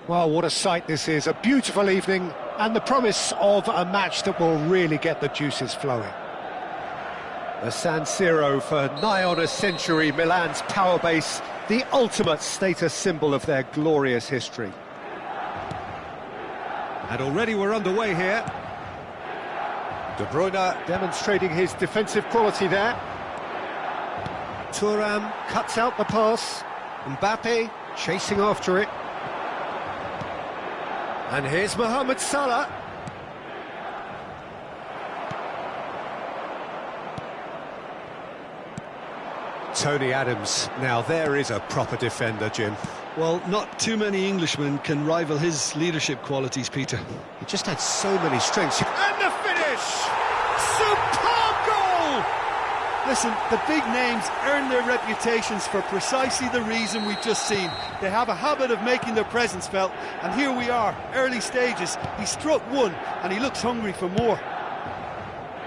Well, what a sight this is, a beautiful evening and the promise of a match that will really get the juices flowing. The San Siro, for nigh on a century, Milan's power base, the ultimate status symbol of their glorious history. And already we're underway here. De Bruyne demonstrating his defensive quality there. Thuram cuts out the pass. Mbappe chasing after it. And here's Mohamed Salah. Tony Adams. Now there is a proper defender, Jim. Well, not too many Englishmen can rival his leadership qualities, Peter. He just had so many strengths. And the finish! Superb goal! Listen, the big names earn their reputations for precisely the reason we've just seen. They have a habit of making their presence felt, and here we are, early stages. He struck one, and he looks hungry for more.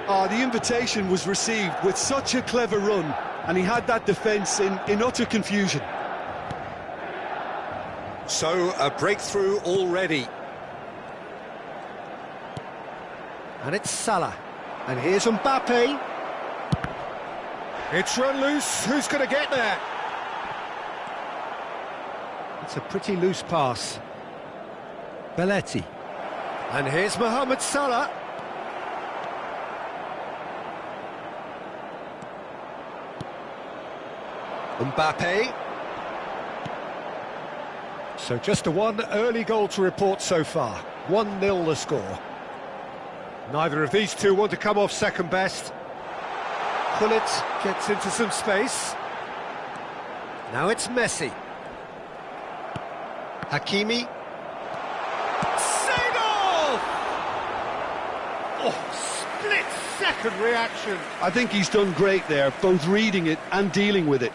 Oh, the invitation was received with such a clever run, and he had that defence in utter confusion. So, a breakthrough already. And it's Salah. And here's Mbappe. It's run loose. Who's going to get there? It's a pretty loose pass. Belletti. And here's Mohamed Salah. Mbappe. So just one early goal to report so far. 1-0 the score. Neither of these two want to come off second best. Gullit gets into some space. Now it's Messi. Hakimi. Seedorf! Oh, split-second reaction. I think he's done great there, both reading it and dealing with it.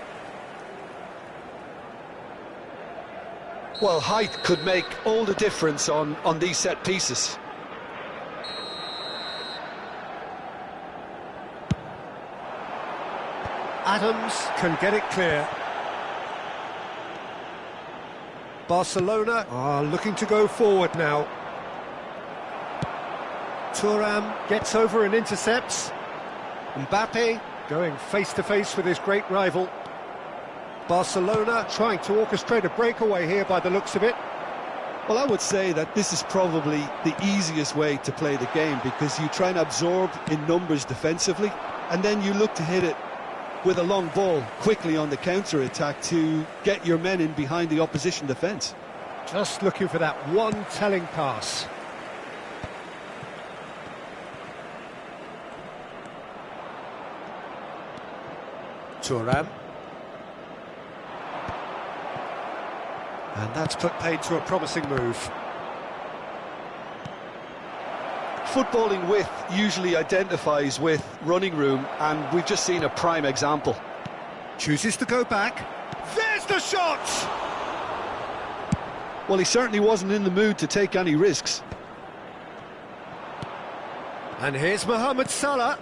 Well, height could make all the difference on these set pieces. Adams can get it clear. Barcelona are looking to go forward now. Thuram gets over and intercepts. Mbappe going face-to-face with his great rival. Barcelona trying to orchestrate a breakaway here by the looks of it. Well, I would say that this is probably the easiest way to play the game, because you try and absorb in numbers defensively, and then you look to hit it with a long ball quickly on the counter-attack to get your men in behind the opposition defence. Just looking for that one telling pass. Thuram. And that's put paid to a promising move. Footballing width usually identifies with running room, and we've just seen a prime example. Chooses to go back. There's the shot! Well, he certainly wasn't in the mood to take any risks. And here's Mohamed Salah.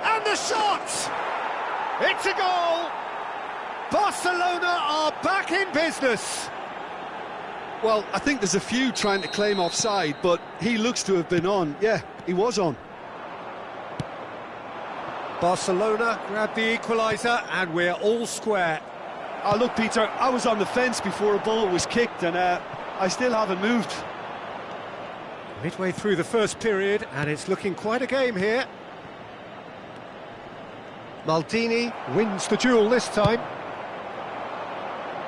And the shot! It's a goal! Barcelona are back in business. Well, I think there's a few trying to claim offside, but he looks to have been on. Yeah, he was on. Barcelona grab the equaliser, and we're all square. Oh, look, Peter, I was on the fence before a ball was kicked, and I still haven't moved. Midway through the first period, and it's looking quite a game here. Maldini wins the duel this time.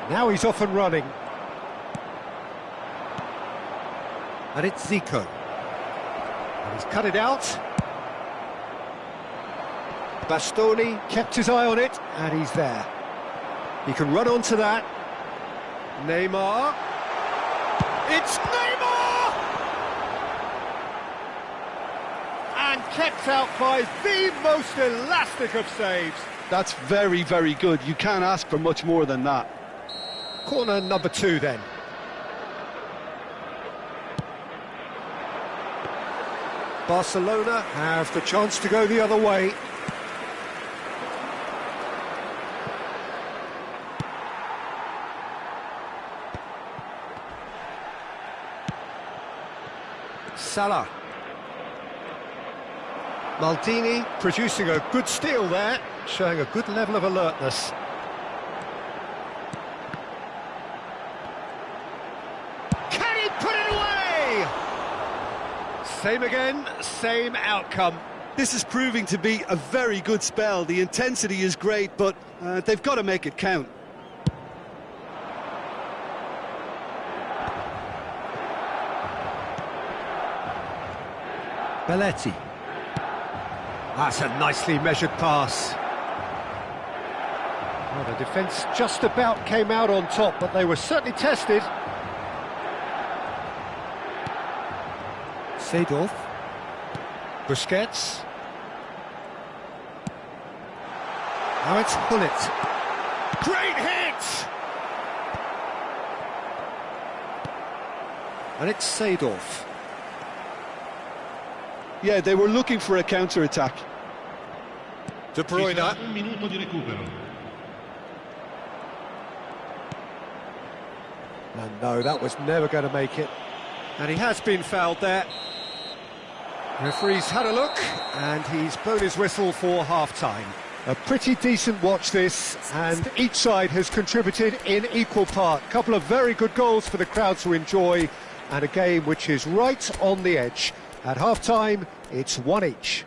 Now he's off and running. And it's Zico. And he's cut it out. Bastoni kept his eye on it, and he's there. He can run onto that. Neymar. It's Neymar! And kept out by the most elastic of saves. That's very, very good. You can't ask for much more than that. Corner number 2 then. Barcelona have the chance to go the other way. Salah. Maldini producing a good steal there, showing a good level of alertness. Can he put it away? Same again, same outcome. This is proving to be a very good spell. The intensity is great, but they've got to make it count. Belletti. That's a nicely measured pass. Well, the defence just about came out on top, but they were certainly tested. Seedorf. Busquets. Now it's Bullet. Great hit! And it's Seedorf. Yeah, they were looking for a counter-attack. De Bruyne. Un minuto di recupero. And no, that was never going to make it. And he has been fouled there. Referee's had a look, and he's blown his whistle for half-time. A pretty decent watch this, and each side has contributed in equal part. A couple of very good goals for the crowd to enjoy, and a game which is right on the edge. At half-time, it's 1 each.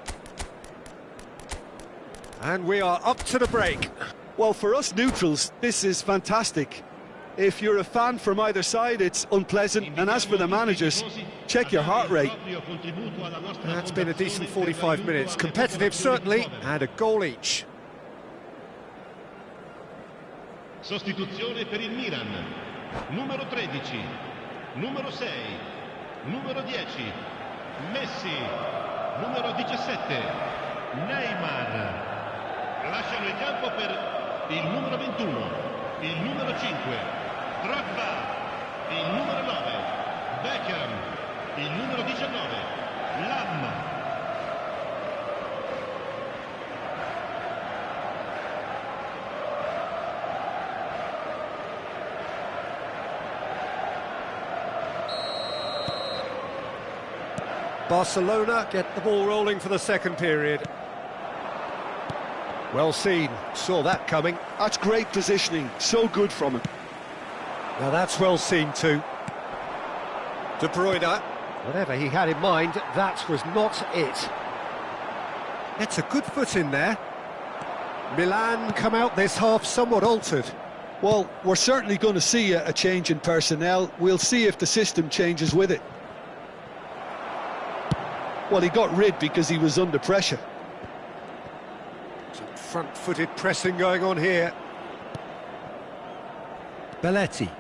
And we are up to the break. Well, for us neutrals, this is fantastic. If you're a fan from either side, it's unpleasant. And as for the managers, check your heart rate. That's been a decent 45 minutes. Competitive, certainly, and a goal each. Sostituzione per il Milan. Numero 13, numero 6, numero 10, Messi, numero 17, Neymar. Lasciano il campo per il numero 21, il numero 5, Drogba, il numero 9, Beckham, il numero 19, Lam. Barcelona get the ball rolling for the second period. Well seen, saw that coming. That's great positioning, so good from him. Now that's well seen too. De Bruyne, whatever he had in mind, that was not it. It's a good foot in there. Milan come out this half somewhat altered. Well, we're certainly going to see a change in personnel. We'll see if the system changes with it. Well, he got rid because he was under pressure. Some front-footed pressing going on here. Belletti.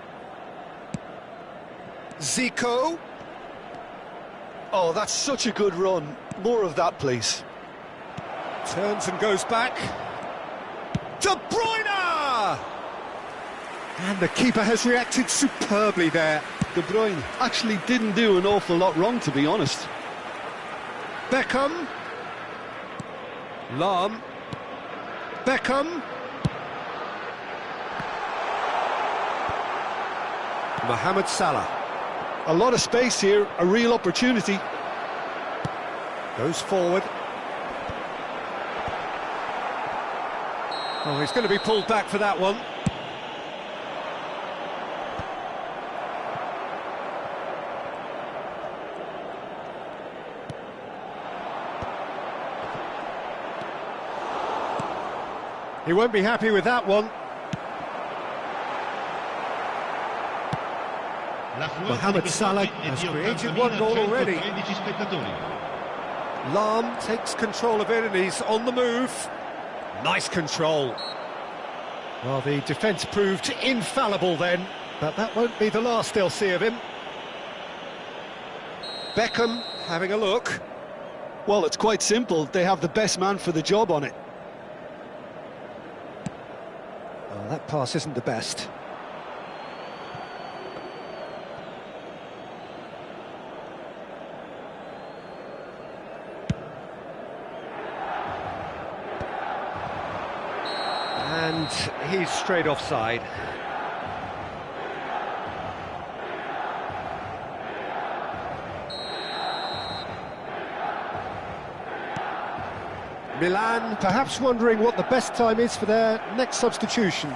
Zico. Oh, that's such a good run. More of that, please. Turns and goes back. De Bruyne! And the keeper has reacted superbly there. De Bruyne actually didn't do an awful lot wrong, to be honest. Beckham. Lahm. Beckham. Mohamed Salah. A lot of space here, a real opportunity. Goes forward. Oh, he's going to be pulled back for that one. He won't be happy with that one. Mohamed Salah has created one goal already. Lahm takes control of it and he's on the move. Nice control. Well, the defence proved infallible then, but that won't be the last they'll see of him. Beckham having a look. Well, it's quite simple. They have the best man for the job on it. Well, that pass isn't the best. And he's straight offside. Milan perhaps wondering what the best time is for their next substitution.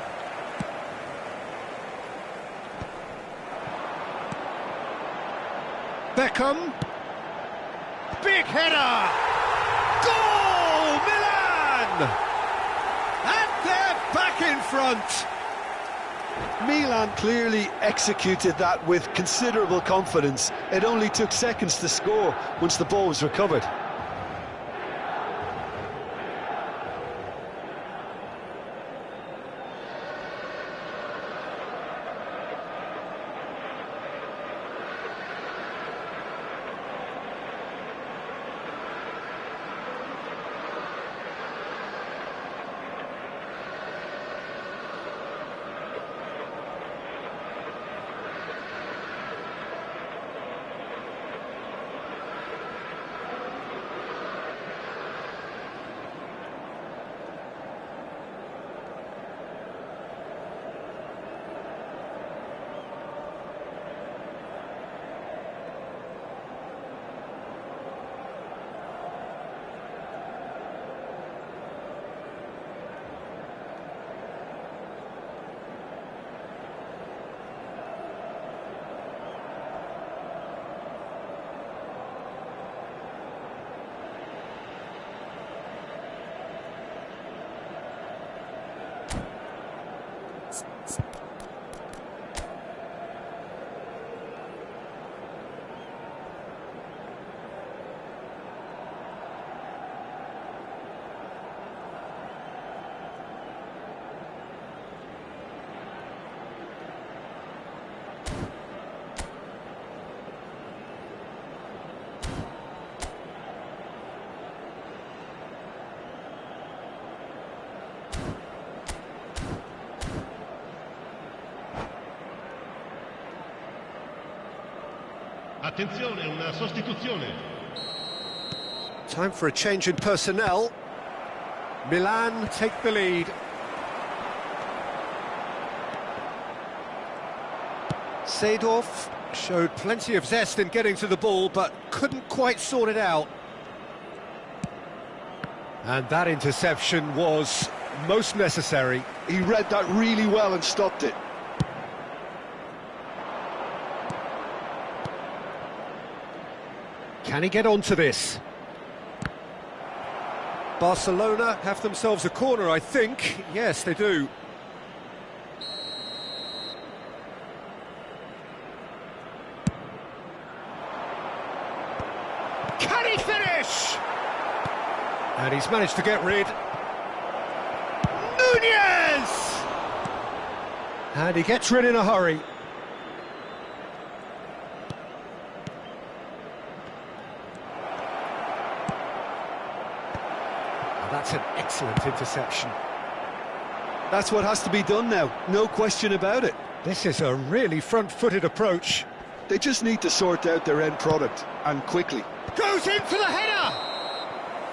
Beckham. Big header! Goal! Milan! And they're back in front! Milan clearly executed that with considerable confidence. It only took seconds to score once the ball was recovered. Attenzione, una sostituzione. Time for a change in personnel. Milan take the lead. Seedorf showed plenty of zest in getting to the ball, but couldn't quite sort it out. And that interception was most necessary. He read that really well and stopped it. Can he get onto this? Barcelona have themselves a corner, I think. Yes, they do. Can he finish? And he's managed to get rid. Nunez! And he gets rid in a hurry. That's an excellent interception. That's what has to be done now, no question about it. This is a really front-footed approach. They just need to sort out their end product, and quickly. Goes in for the header!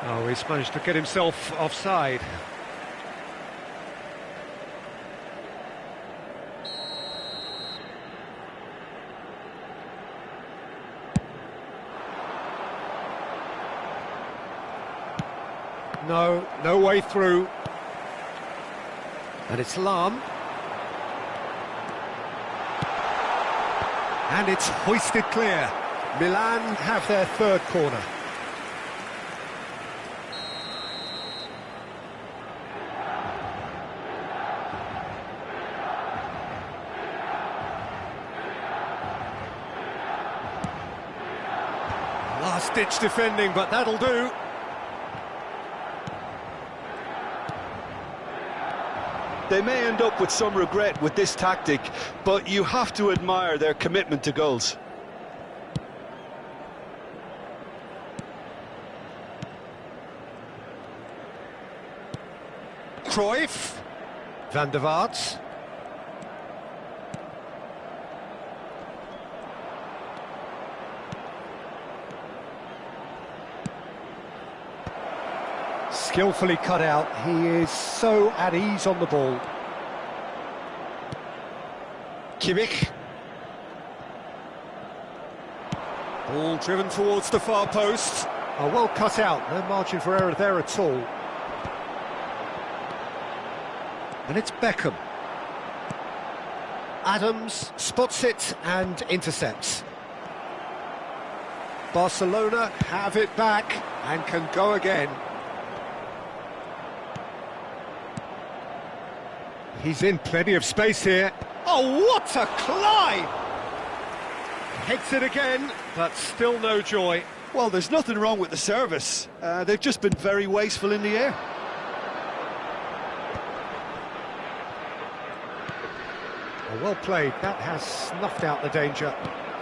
Oh, he's managed to get himself offside. No way through. And it's Lam. And it's hoisted clear. Milan have their third corner. Last-ditch defending, but that'll do. They may end up with some regret with this tactic, but you have to admire their commitment to goals. Cruyff. Van der Vaart. Skillfully cut out. He is so at ease on the ball. Kimmich. Ball driven towards the far post. Oh, well cut out. No margin for error there at all. And it's Beckham. Adams spots it and intercepts. Barcelona have it back and can go again. He's in plenty of space here. Oh, what a climb! Heads it again, but still no joy. Well, there's nothing wrong with the service. They've just been very wasteful in the air. Oh, well played. That has snuffed out the danger.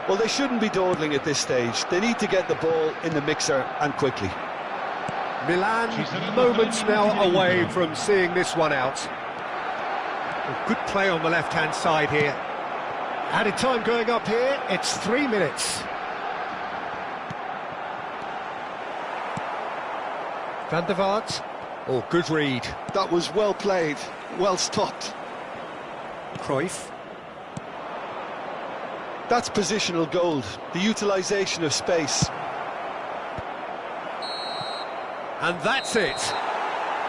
Well, they shouldn't be dawdling at this stage. They need to get the ball in the mixer, and quickly. Milan moments now away from seeing this one out. Good play on the left-hand side here. Added time going up here, it's 3 minutes. Van der Vaart. Oh, good read. That was well played, well stopped. Cruyff. That's positional gold, the utilisation of space. And that's it.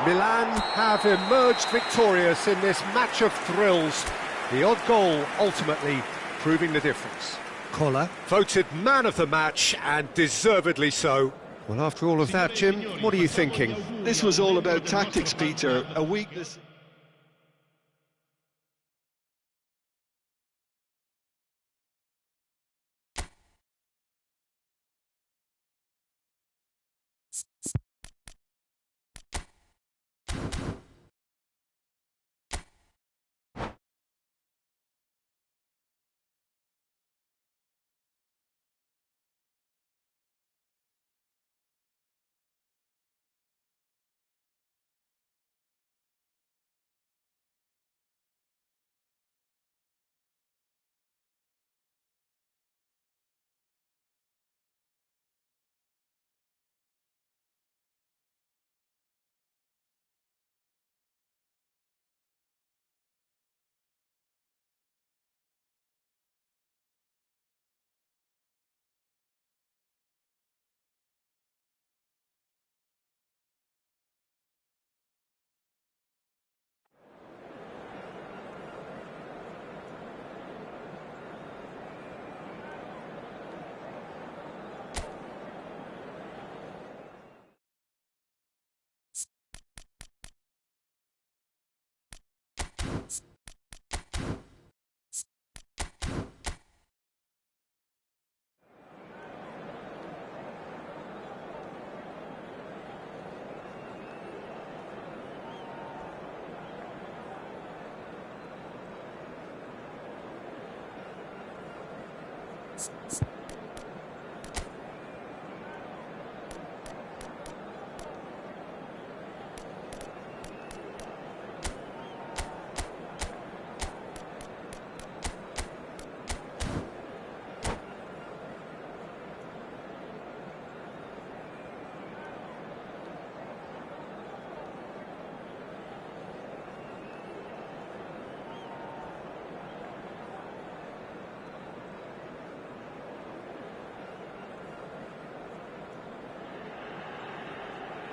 Milan have emerged victorious in this match of thrills. The odd goal ultimately proving the difference. Koller voted man of the match, and deservedly so. Well, after all of that, Jim, what are you thinking? This was all about tactics, Peter, a weakness.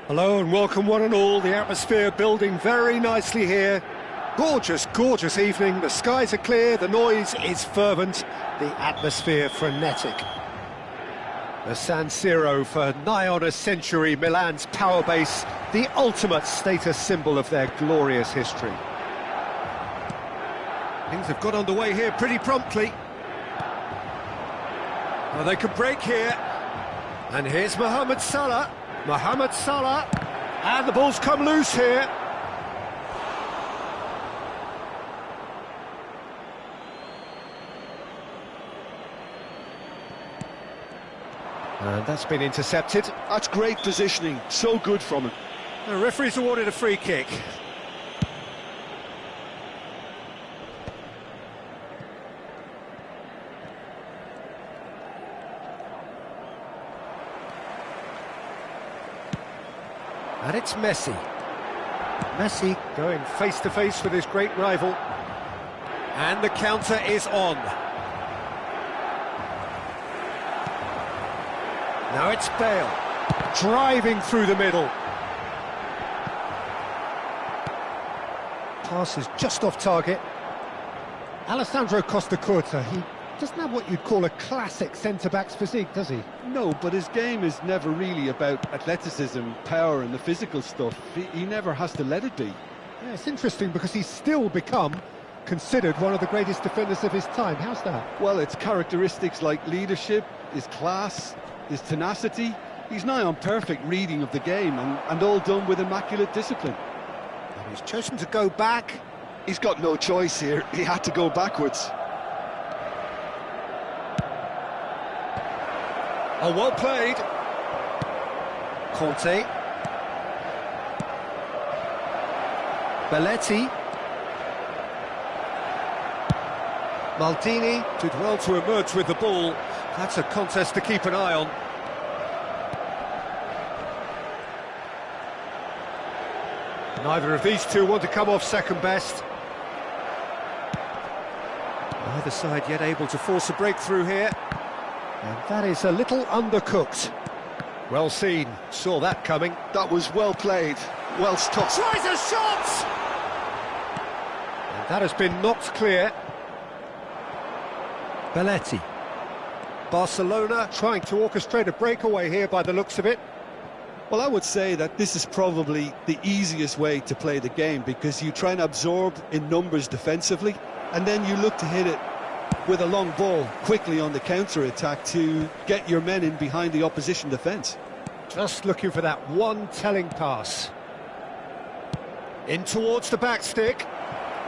Hello and welcome one and all. The atmosphere building very nicely here. Gorgeous, gorgeous evening. The skies are clear, the noise is fervent, the atmosphere frenetic. The San Siro, for nigh on a century, Milan's power base, the ultimate status symbol of their glorious history. Things have got underway here pretty promptly. Oh, they could break here. And here's Mohamed Salah. Mohamed Salah, and the ball's come loose here. And that's been intercepted. That's great positioning, so good from him. The referee's awarded a free kick. And it's Messi. Messi going face-to-face with his great rival. And the counter is on. Now it's Bale, driving through the middle. Pass is just off target. Alessandro Costa Curta, he doesn't have what you'd call a classic centre-back's physique, does he? No, but his game is never really about athleticism, power and the physical stuff. He never has to let it be. Yeah, it's interesting because he's still become considered one of the greatest defenders of his time. How's that? Well, it's characteristics like leadership, his class, his tenacity. He's nigh on perfect reading of the game and all done with immaculate discipline. And he's chosen to go back. He's got no choice here. He had to go backwards. Oh, well played. Conte. Belletti. Maldini did well to emerge with the ball. That's a contest to keep an eye on. Neither of these two want to come off second best. Neither side yet able to force a breakthrough here. And that is a little undercooked. Well seen, saw that coming. That was well played, well stopped. Tries a shot! And that has been knocked clear. Belletti. Barcelona trying to orchestrate a breakaway here by the looks of it. Well, I would say that this is probably the easiest way to play the game because you try and absorb in numbers defensively and then you look to hit it with a long ball quickly on the counter-attack to get your men in behind the opposition defence. Just looking for that one telling pass. In towards the back stick.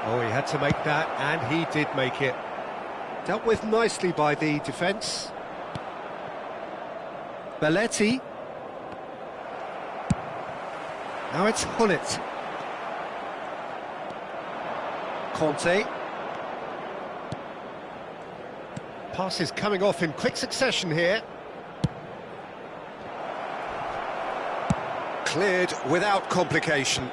Oh, he had to make that, and he did make it. Dealt with nicely by the defence. Belletti. Now it's Hullet. Conte. Passes coming off in quick succession here. Cleared without complication.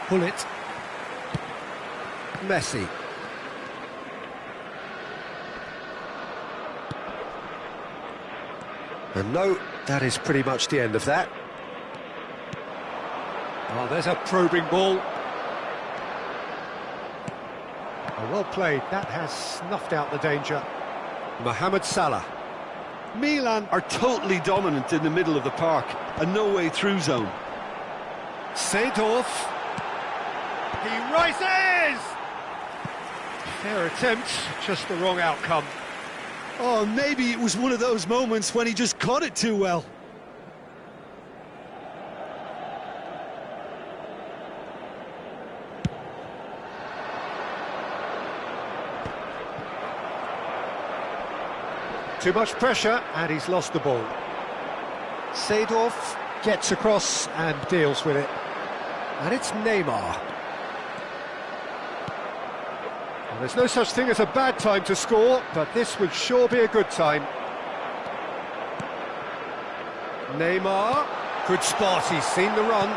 Hullet. Messi. And no, that is pretty much the end of that. Oh, there's a probing ball. Oh, well played, that has snuffed out the danger. Mohamed Salah. Milan are totally dominant in the middle of the park, a no-way through zone. Seedorf. He rises! Fair attempt, just the wrong outcome. Oh, maybe it was one of those moments when he just caught it too well. Too much pressure, and he's lost the ball. Seedorf gets across and deals with it. And it's Neymar. Well, there's no such thing as a bad time to score, but this would sure be a good time. Neymar, good spot, he's seen the run.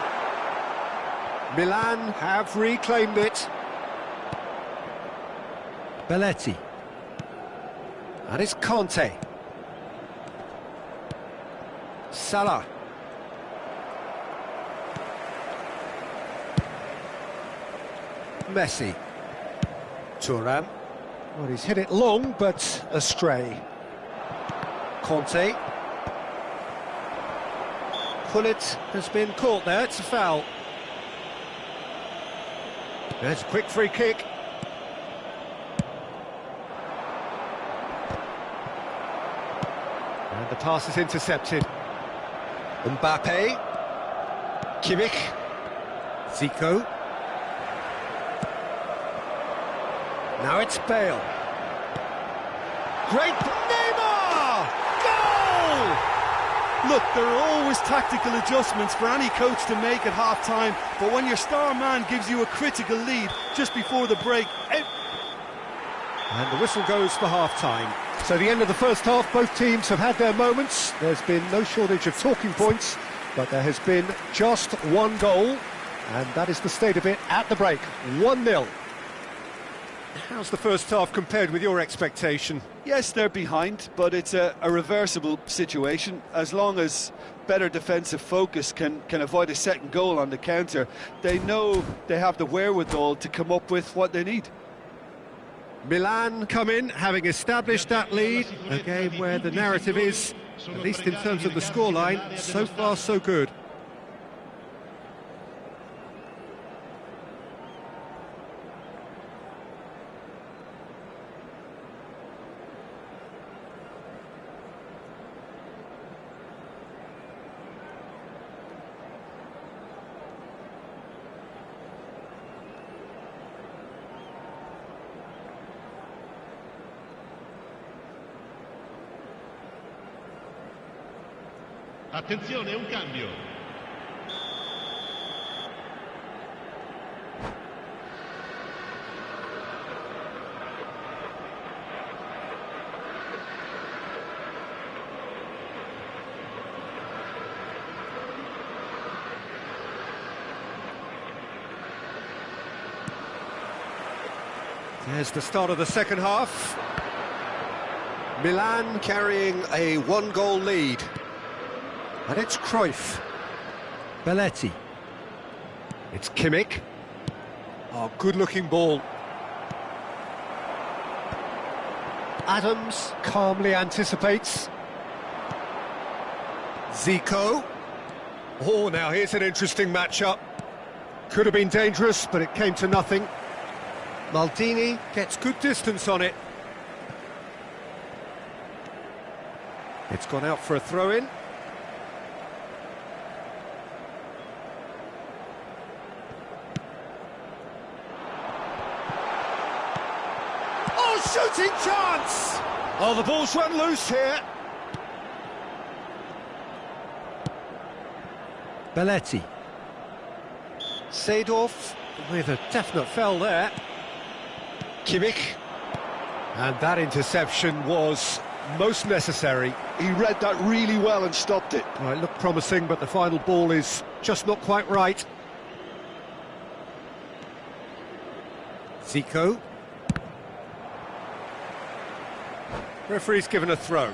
Milan have reclaimed it. Belletti. And it's Conte. Salah. Messi. Thuram. Well, he's hit it long, but astray. Conte. Pullet has been caught there, it's a foul. There's a quick free kick. And the pass is intercepted. Mbappe. Kimmich. Zico. Now it's Bale. Great Neymar! Goal! Look, there are always tactical adjustments for any coach to make at half-time, but when your star man gives you a critical lead just before the break... And the whistle goes for half-time. So the end of the first half, both teams have had their moments. There's been no shortage of talking points, but there has been just one goal, and that is the state of it at the break. 1-0. How's the first half compared with your expectation? Yes, they're behind, but it's a reversible situation. As long as better defensive focus can avoid a second goal on the counter, they know they have the wherewithal to come up with what they need. Milan come in, having established that lead, a game where the narrative is, at least in terms of the scoreline, so far so good. Attenzione, un cambio. There's the start of the second half. Milan carrying a one-goal lead. And it's Cruyff. Belletti. It's Kimmich. Oh, good-looking ball. Adams calmly anticipates. Zico. Oh, now here's an interesting matchup. Could have been dangerous, but it came to nothing. Maldini gets good distance on it. It's gone out for a throw-in. Shooting chance! Oh, the ball's run loose here. Belletti. Seedorf with a definite foul there. Kimmich. And that interception was most necessary. He read that really well and stopped it. Well, it looked promising, but the final ball is just not quite right. Zico. Referee's given a throw.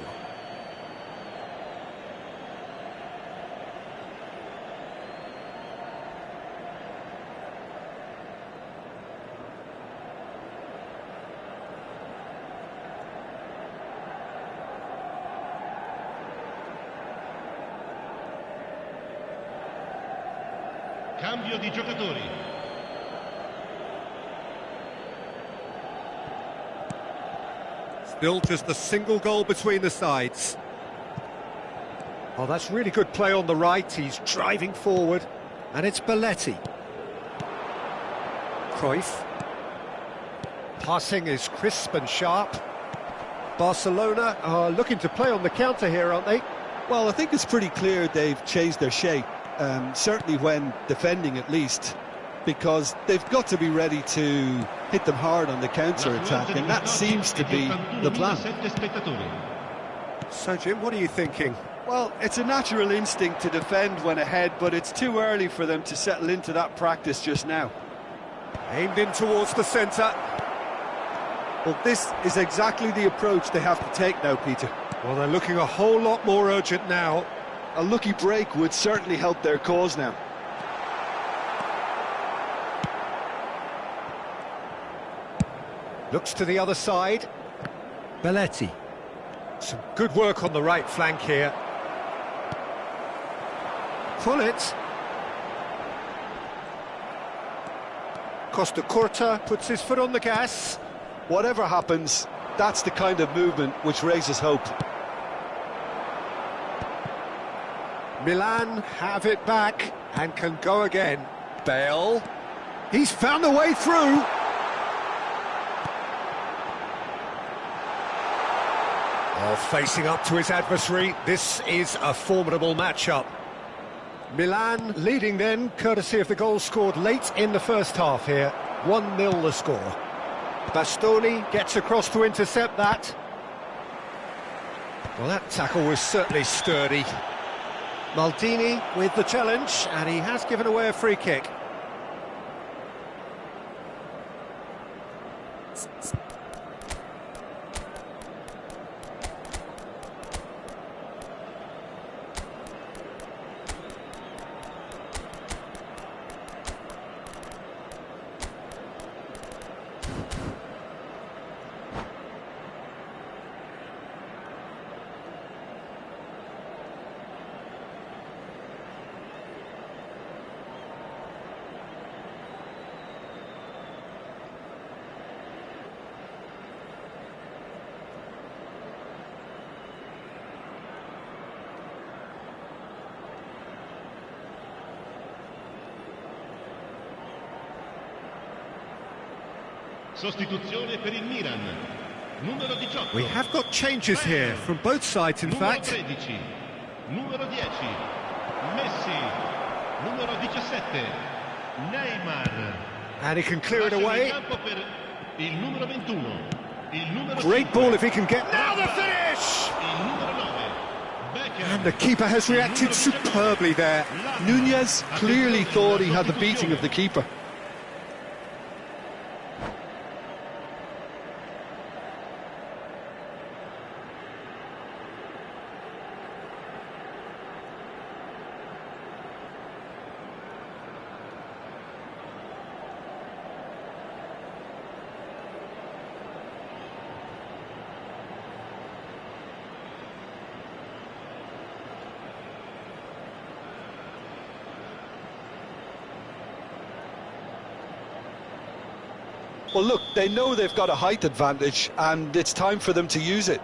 Cambio di giocatori. Still just a single goal between the sides. Oh, that's really good play on the right. He's driving forward. And it's Belletti. Cruyff. Passing is crisp and sharp. Barcelona are looking to play on the counter here, aren't they? Well, I think it's pretty clear they've changed their shape, certainly when defending at least, because they've got to be ready to hit them hard on the counter-attack, and that seems to be the plan. So, Jim, what are you thinking? Well, it's a natural instinct to defend when ahead, but it's too early for them to settle into that practice just now. Aimed in towards the centre. Well, this is exactly the approach they have to take now, Peter. Well, they're looking a whole lot more urgent now. A lucky break would certainly help their cause now. Looks to the other side. Belletti. Some good work on the right flank here. Pullet. Costa Curta puts his foot on the gas. Whatever happens, that's the kind of movement which raises hope. Milan have it back and can go again. Bale. He's found a way through. Oh, facing up to his adversary, this is a formidable matchup. Milan leading then, courtesy of the goal scored late in the first half here. 1-0 the score. Bastoni gets across to intercept that. Well, that tackle was certainly sturdy. Maldini with the challenge, and he has given away a free kick. Sostituzione per il Milan. Numero 18. We have got changes here from both sides, in fact. Numero 13. Numero 10. Messi. Numero 17. Neymar. And he can clear it away. Il numero 21. Il numero Great ball if he can get... Now the finish! Il numero 9. And the keeper has reacted superbly there. Nunez clearly thought he had the beating of the keeper. Well, look, they know they've got a height advantage, and it's time for them to use it.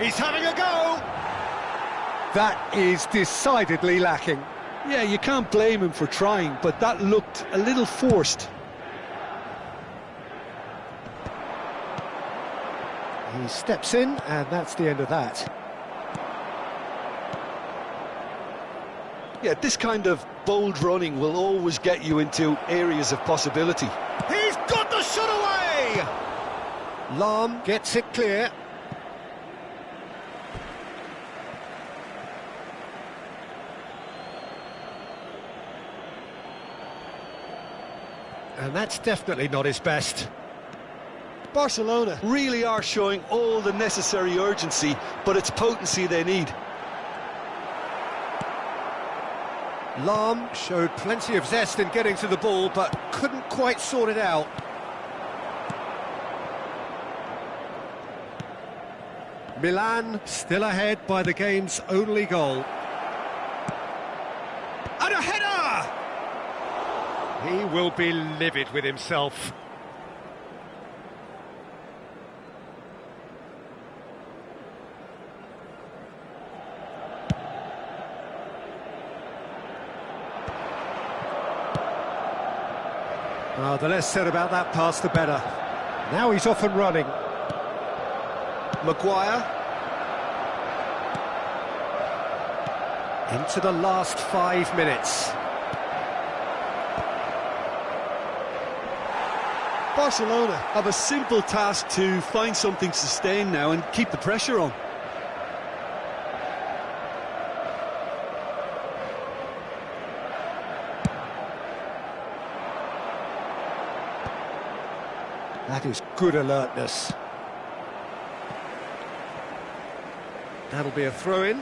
He's having a go! That is decidedly lacking. Yeah, you can't blame him for trying, but that looked a little forced. He steps in, and that's the end of that. Yeah, this kind of bold running will always get you into areas of possibility. He's got the shot away! Lahm gets it clear. And that's definitely not his best. Barcelona really are showing all the necessary urgency, but it's potency they need. Lahm showed plenty of zest in getting to the ball, but couldn't quite sort it out. Milan still ahead by the game's only goal. And a header! He will be livid with himself. Oh, the less said about that pass, the better. Now he's off and running. Maguire. Into the last 5 minutes. Barcelona have a simple task to find something sustained now and keep the pressure on. That is good alertness. That'll be a throw-in.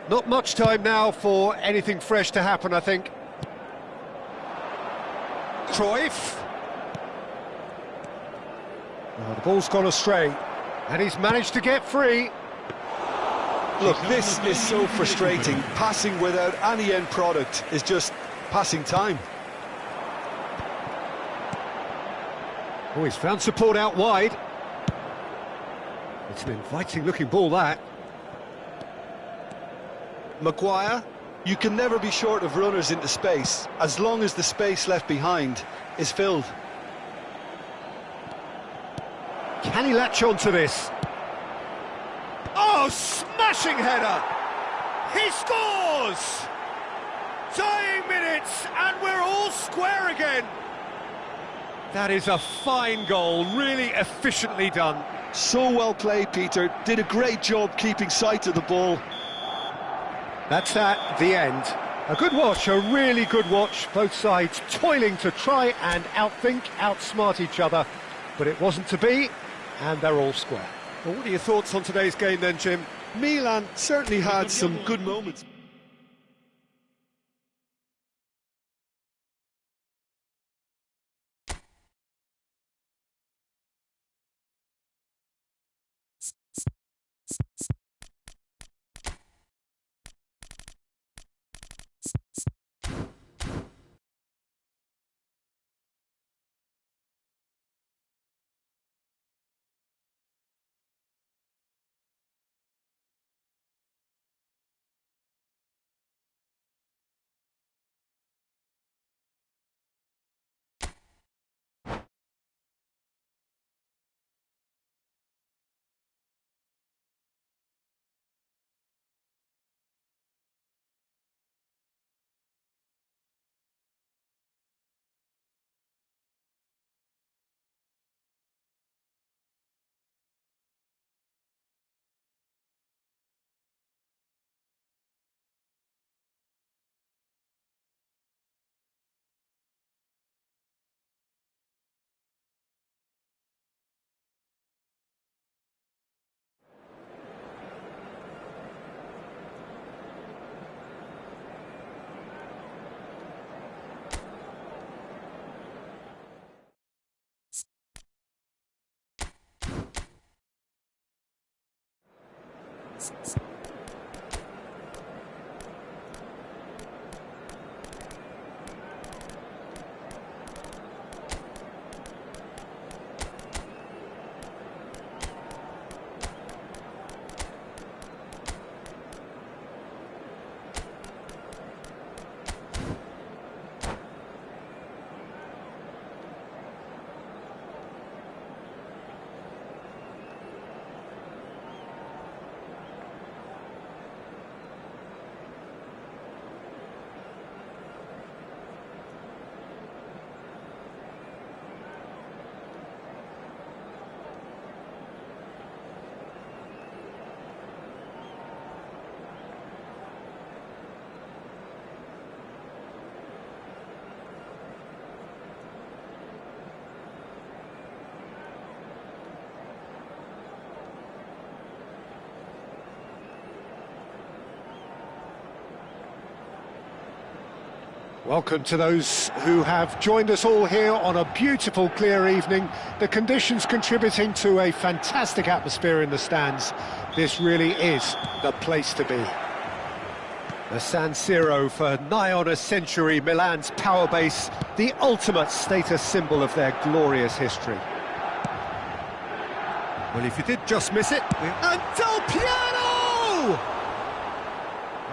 Not much time now for anything fresh to happen, I think. Cruyff. Oh, the ball's gone astray, and he's managed to get free. Look, this is so frustrating. Passing without any end product is just passing time. Oh, he's found support out wide. It's an inviting-looking ball, that. Maguire, you can never be short of runners into space, as long as the space left behind is filled. Can he latch on to this? Oh, smashing header! He scores! Dying minutes, and we're all square again. That is a fine goal, really efficiently done. So well played, Peter. Did a great job keeping sight of the ball. That's that, the end. A good watch, a really good watch. Both sides toiling to try and outthink, outsmart each other. But it wasn't to be, and they're all square. Well, what are your thoughts on today's game then, Jim? Milan certainly had some good moments. Welcome to those who have joined us all here on a beautiful, clear evening. The conditions contributing to a fantastic atmosphere in the stands. This really is the place to be. The San Siro, for nigh on a century, Milan's power base, the ultimate status symbol of their glorious history. Well, if you did just miss it... And Del Piano!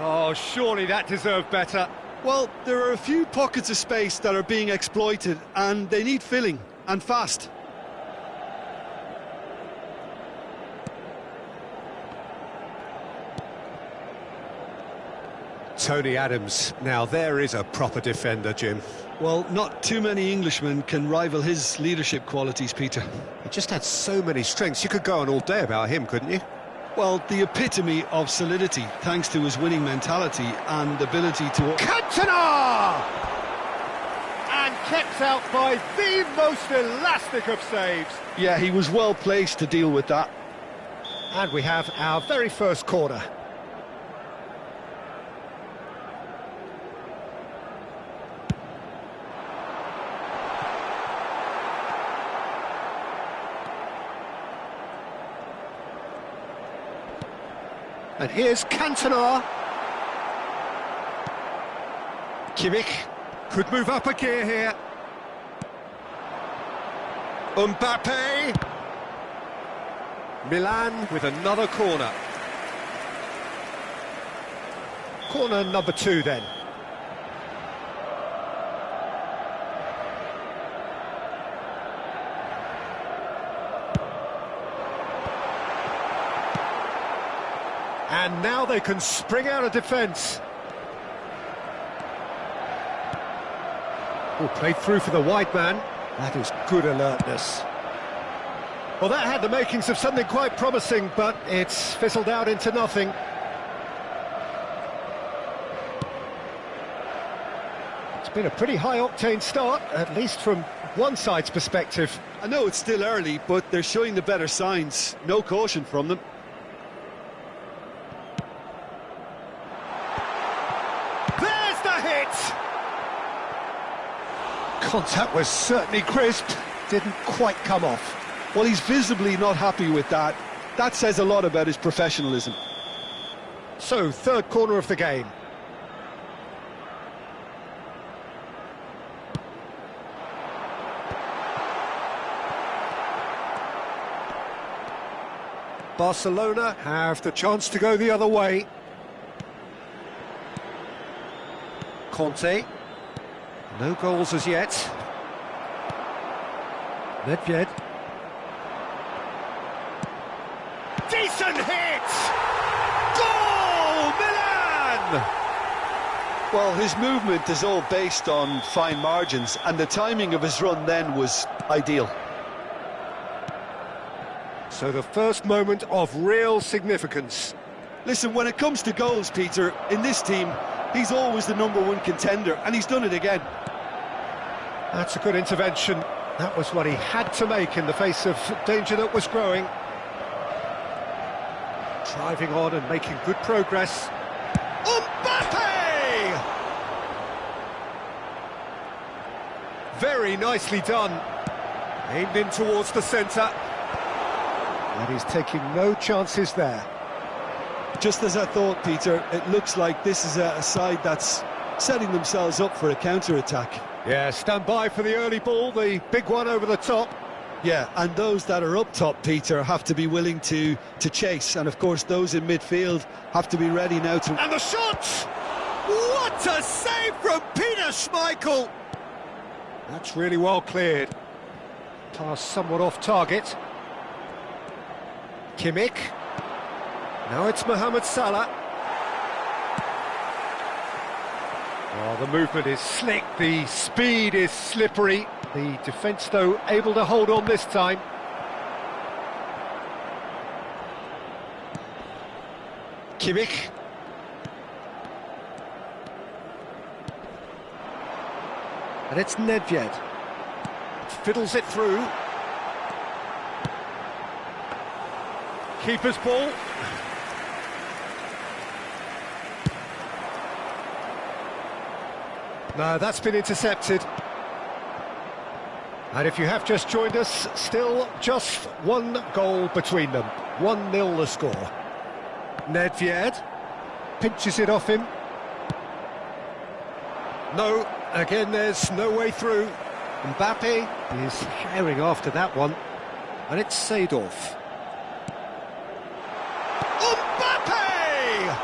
Oh, surely that deserved better. Well, there are a few pockets of space that are being exploited, and they need filling, and fast. Tony Adams. Now there is a proper defender, Jim. Well, not too many Englishmen can rival his leadership qualities, Peter. He just had so many strengths. You could go on all day about him, couldn't you? Well, the epitome of solidity, thanks to his winning mentality and ability to... Cantona! And kept out by the most elastic of saves. Yeah, he was well placed to deal with that. And we have our very first corner. And here's Cantona. Kimmich could move up a gear here. Mbappe. Milan with another corner. Corner number 2 then. And now they can spring out of defence. Oh, played through for the wide man. That is good alertness. Well, that had the makings of something quite promising, but it's fizzled out into nothing. It's been a pretty high-octane start, at least from one side's perspective. I know it's still early, but they're showing the better signs. No caution from them. There's the hit! Contact was certainly crisp, didn't quite come off. Well, he's visibly not happy with that. That says a lot about his professionalism. So, third corner of the game. Barcelona have the chance to go the other way. Conte. No goals as yet. Nedved. Decent hit! Goal! Milan! Well, his movement is all based on fine margins, and the timing of his run then was ideal. So the first moment of real significance. Listen, when it comes to goals, Peter, in this team, he's always the #1 contender, and he's done it again. That's a good intervention. That was what he had to make in the face of danger that was growing. Driving on and making good progress. Mbappe! Very nicely done. Aimed in towards the centre. And he's taking no chances there. Just as I thought, Peter, it looks like this is a side that's setting themselves up for a counter-attack. Yeah, stand by for the early ball, the big one over the top. Yeah, and those that are up top, Peter, have to be willing to chase. And, of course, those in midfield have to be ready now to... And the shot! What a save from Peter Schmeichel! That's really well cleared. Pass somewhat off target. Kimmich. Now it's Mohamed Salah. Oh, the movement is slick, the speed is slippery. The defence, though, able to hold on this time. Kimmich. And it's Nedved. Fiddles it through. Keeper's ball. No, that's been intercepted. And if you have just joined us, still just one goal between them. 1-0 the score. Nedved pinches it off him. No, again there's no way through. Mbappe is herring after that one. And it's Seedorf. Mbappe!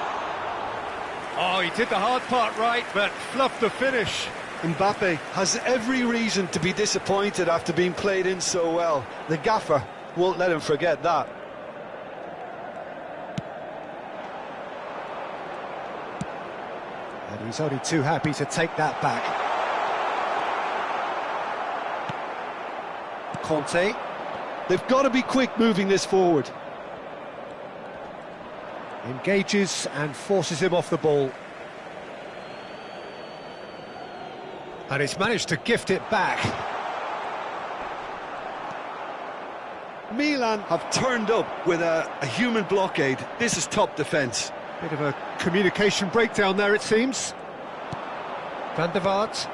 Oh, Oh, he did the hard part right, but fluffed the finish. Mbappe has every reason to be disappointed after being played in so well. The gaffer won't let him forget that. And he's only too happy to take that back. Conte. They've got to be quick moving this forward. Engages and forces him off the ball. And he's managed to gift it back. Milan have turned up with a human blockade. This is top defence. Bit of a communication breakdown there, it seems. Van der Vaart.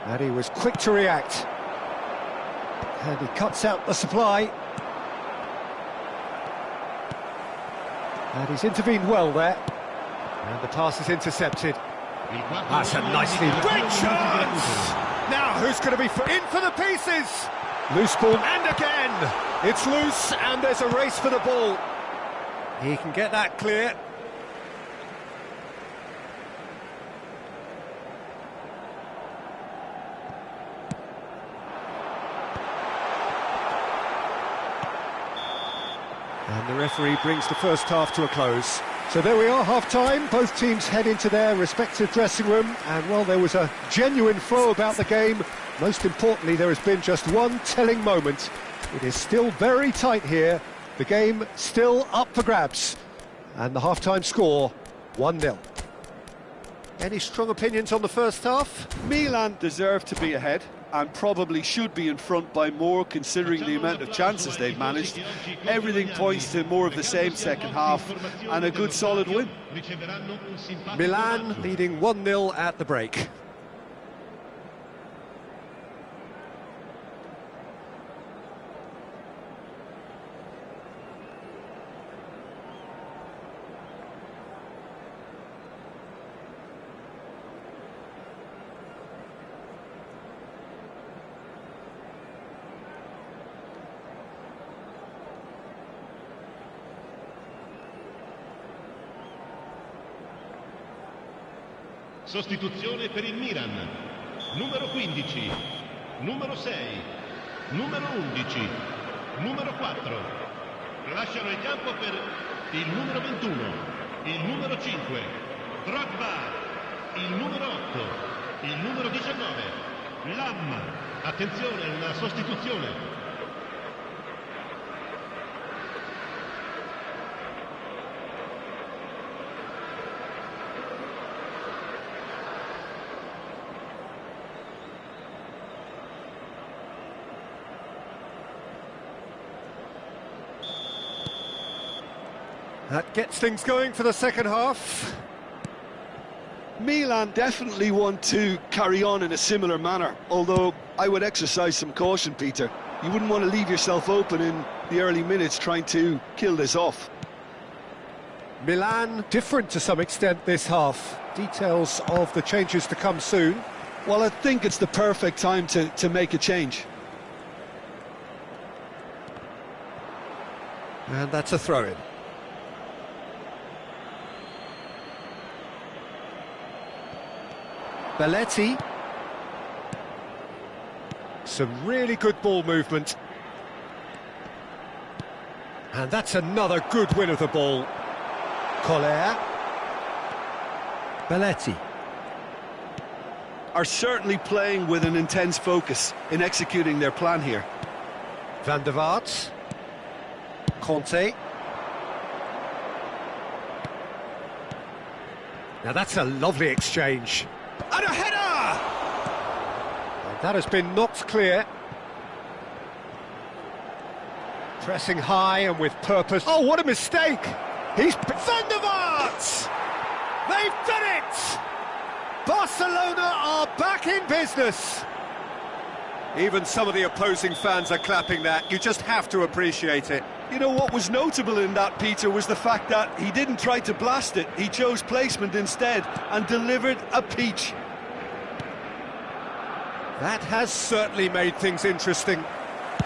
And he was quick to react. And he cuts out the supply. And he's intervened well there. And the pass is intercepted. That's a nicely... Great chance! Now, who's going to be in for the pieces? Loose ball, and again! It's loose, and there's a race for the ball. He can get that clear. And the referee brings the first half to a close. So there we are, half-time. Both teams head into their respective dressing room. And, well, there was a genuine flow about the game. Most importantly, there has been just one telling moment. It is still very tight here. The game still up for grabs. And the half-time score, 1-0. Any strong opinions on the first half? Milan deserve to be ahead and probably should be in front by more, considering the amount of chances they've managed. Everything points to more of the same second half and a good solid win. Milan leading 1-0 at the break. Sostituzione per il Milan. Numero 15, numero 6, numero 11, numero 4. Lasciano il campo per il numero 21, il numero 5, Drogba, il numero 8, il numero 19, Lam. Attenzione, una sostituzione. That gets things going for the second half. Milan definitely want to carry on in a similar manner, although I would exercise some caution, Peter. You wouldn't want to leave yourself open in the early minutes trying to kill this off. Milan different to some extent this half. Details of the changes to come soon. Well, I think it's the perfect time to make a change. And that's a throw-in. Belletti. Some really good ball movement. And that's another good win of the ball. Collier. Belletti. Are certainly playing with an intense focus in executing their plan here. Van der Vaart. Conte. Now that's a lovely exchange. And a header! And that has been knocked clear. Pressing high and with purpose. Oh, what a mistake! He's... Van der Vaart! They've done it! Barcelona are back in business! Even some of the opposing fans are clapping that. You just have to appreciate it. You know, what was notable in that, Peter, was the fact that he didn't try to blast it. He chose placement instead and delivered a peach. That has certainly made things interesting.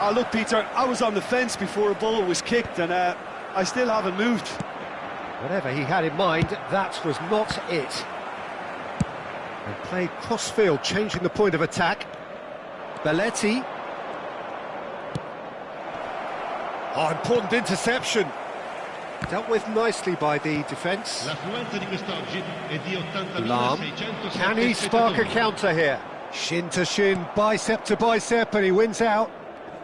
Oh, look, Peter, I was on the fence before a ball was kicked and I still haven't moved. Whatever he had in mind, that was not it. And played cross-field, changing the point of attack. Belletti. Oh, important interception. Dealt with nicely by the defence. L'affluenza di quest'oggi è di Lahm. 80.607 Can he spark a spettatori. counter here? Shin to shin, bicep to bicep, and he wins out.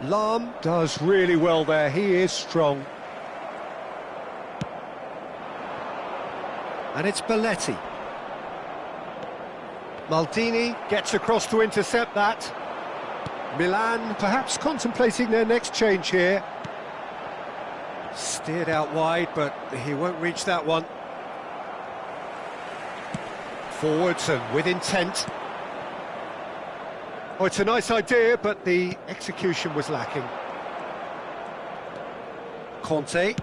Lahm does really well there. He is strong. And it's Belletti. Maldini gets across to intercept that. Milan perhaps contemplating their next change here. Steered out wide, but he won't reach that one. Forwards and with intent. Oh, it's a nice idea, but the execution was lacking. Conte.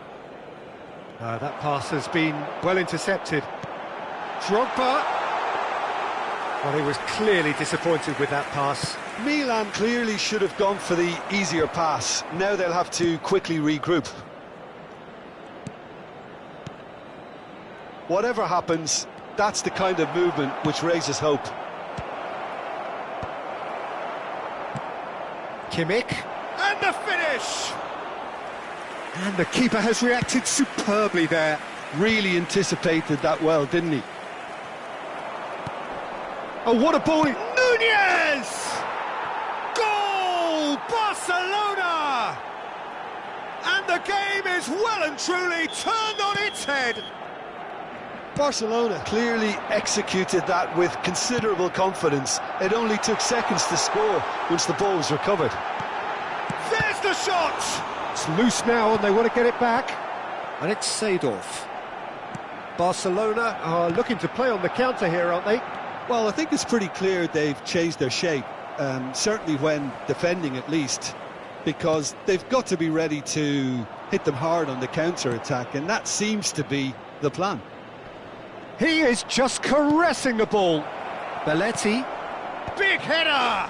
That pass has been well intercepted. Drogba. Well, he was clearly disappointed with that pass. Milan clearly should have gone for the easier pass. Now they'll have to quickly regroup. Whatever happens, that's the kind of movement which raises hope. Kimmich. And the finish! And the keeper has reacted superbly there. Really anticipated that well, didn't he? Oh, what a ball! Nunez! Goal! Barcelona! And the game is well and truly turned on its head. Barcelona clearly executed that with considerable confidence. It only took seconds to score once the ball was recovered. There's the shot! It's loose now and they want to get it back. And it's Seedorf. Barcelona are looking to play on the counter here, aren't they? Well, I think it's pretty clear they've changed their shape, certainly when defending at least, because they've got to be ready to hit them hard on the counter-attack, and that seems to be the plan. He is just caressing the ball. Belletti. Big header!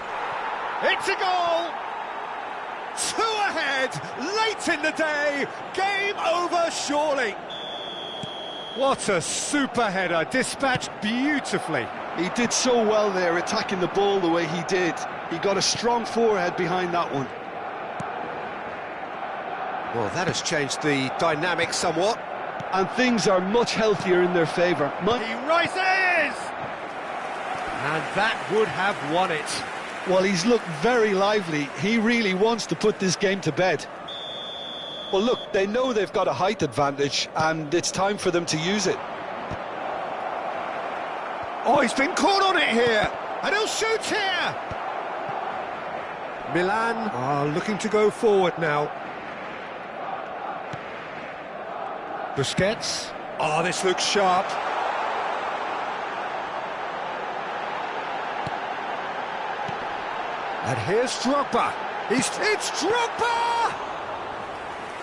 It's a goal! 2 ahead, late in the day, game over surely. What a super header, dispatched beautifully. He did so well there, attacking the ball the way he did. He got a strong forehead behind that one. Well, that has changed the dynamic somewhat. And things are much healthier in their favour. He rises! And that would have won it. Well, he's looked very lively. He really wants to put this game to bed. Well, look, they know they've got a height advantage, and it's time for them to use it. Oh, he's been caught on it here, and he'll shoot here. Milan are looking to go forward now. Busquets. Oh, this looks sharp. And here's Drogba. It's Drogba!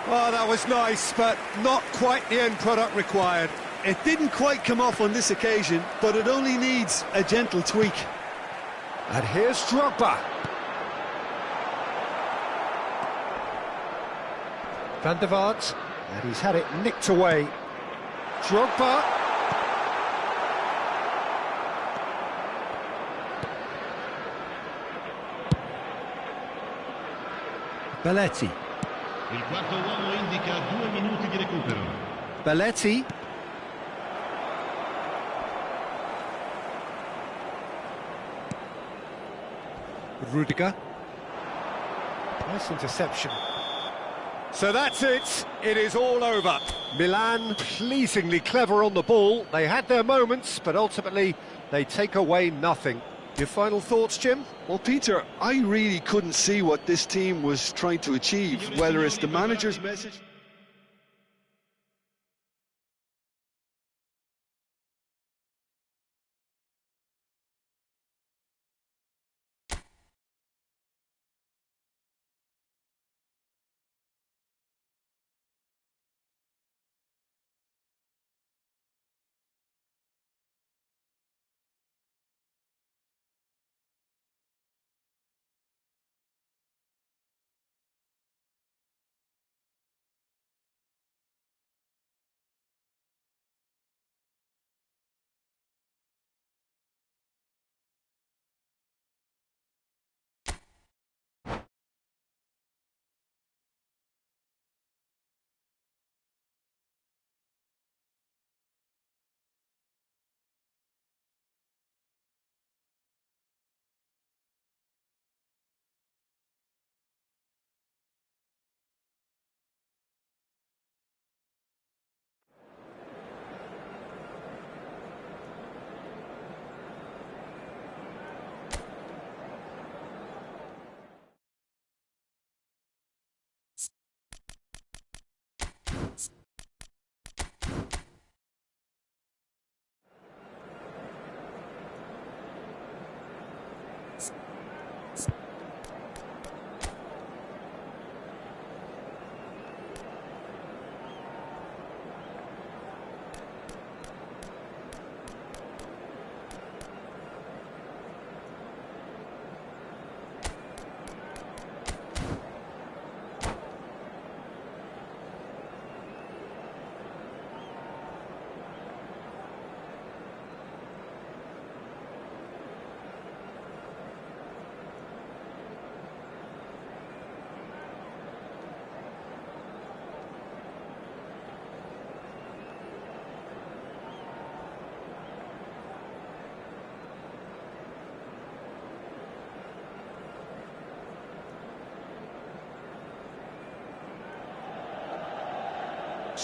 Oh, that was nice, but not quite the end product required. It didn't quite come off on this occasion, but it only needs a gentle tweak. And here's Drogba. Van der Vaart, and he's had it nicked away. Drogba. Belletti. Il quarto uomo indica 2 minuti di recupero. Belletti. Rudiger. Nice interception. So that's it. It is all over. Milan pleasingly clever on the ball. They had their moments, but ultimately they take away nothing. Your final thoughts, Jim? Well, Peter, I really couldn't see what this team was trying to achieve, whether it's the manager's message...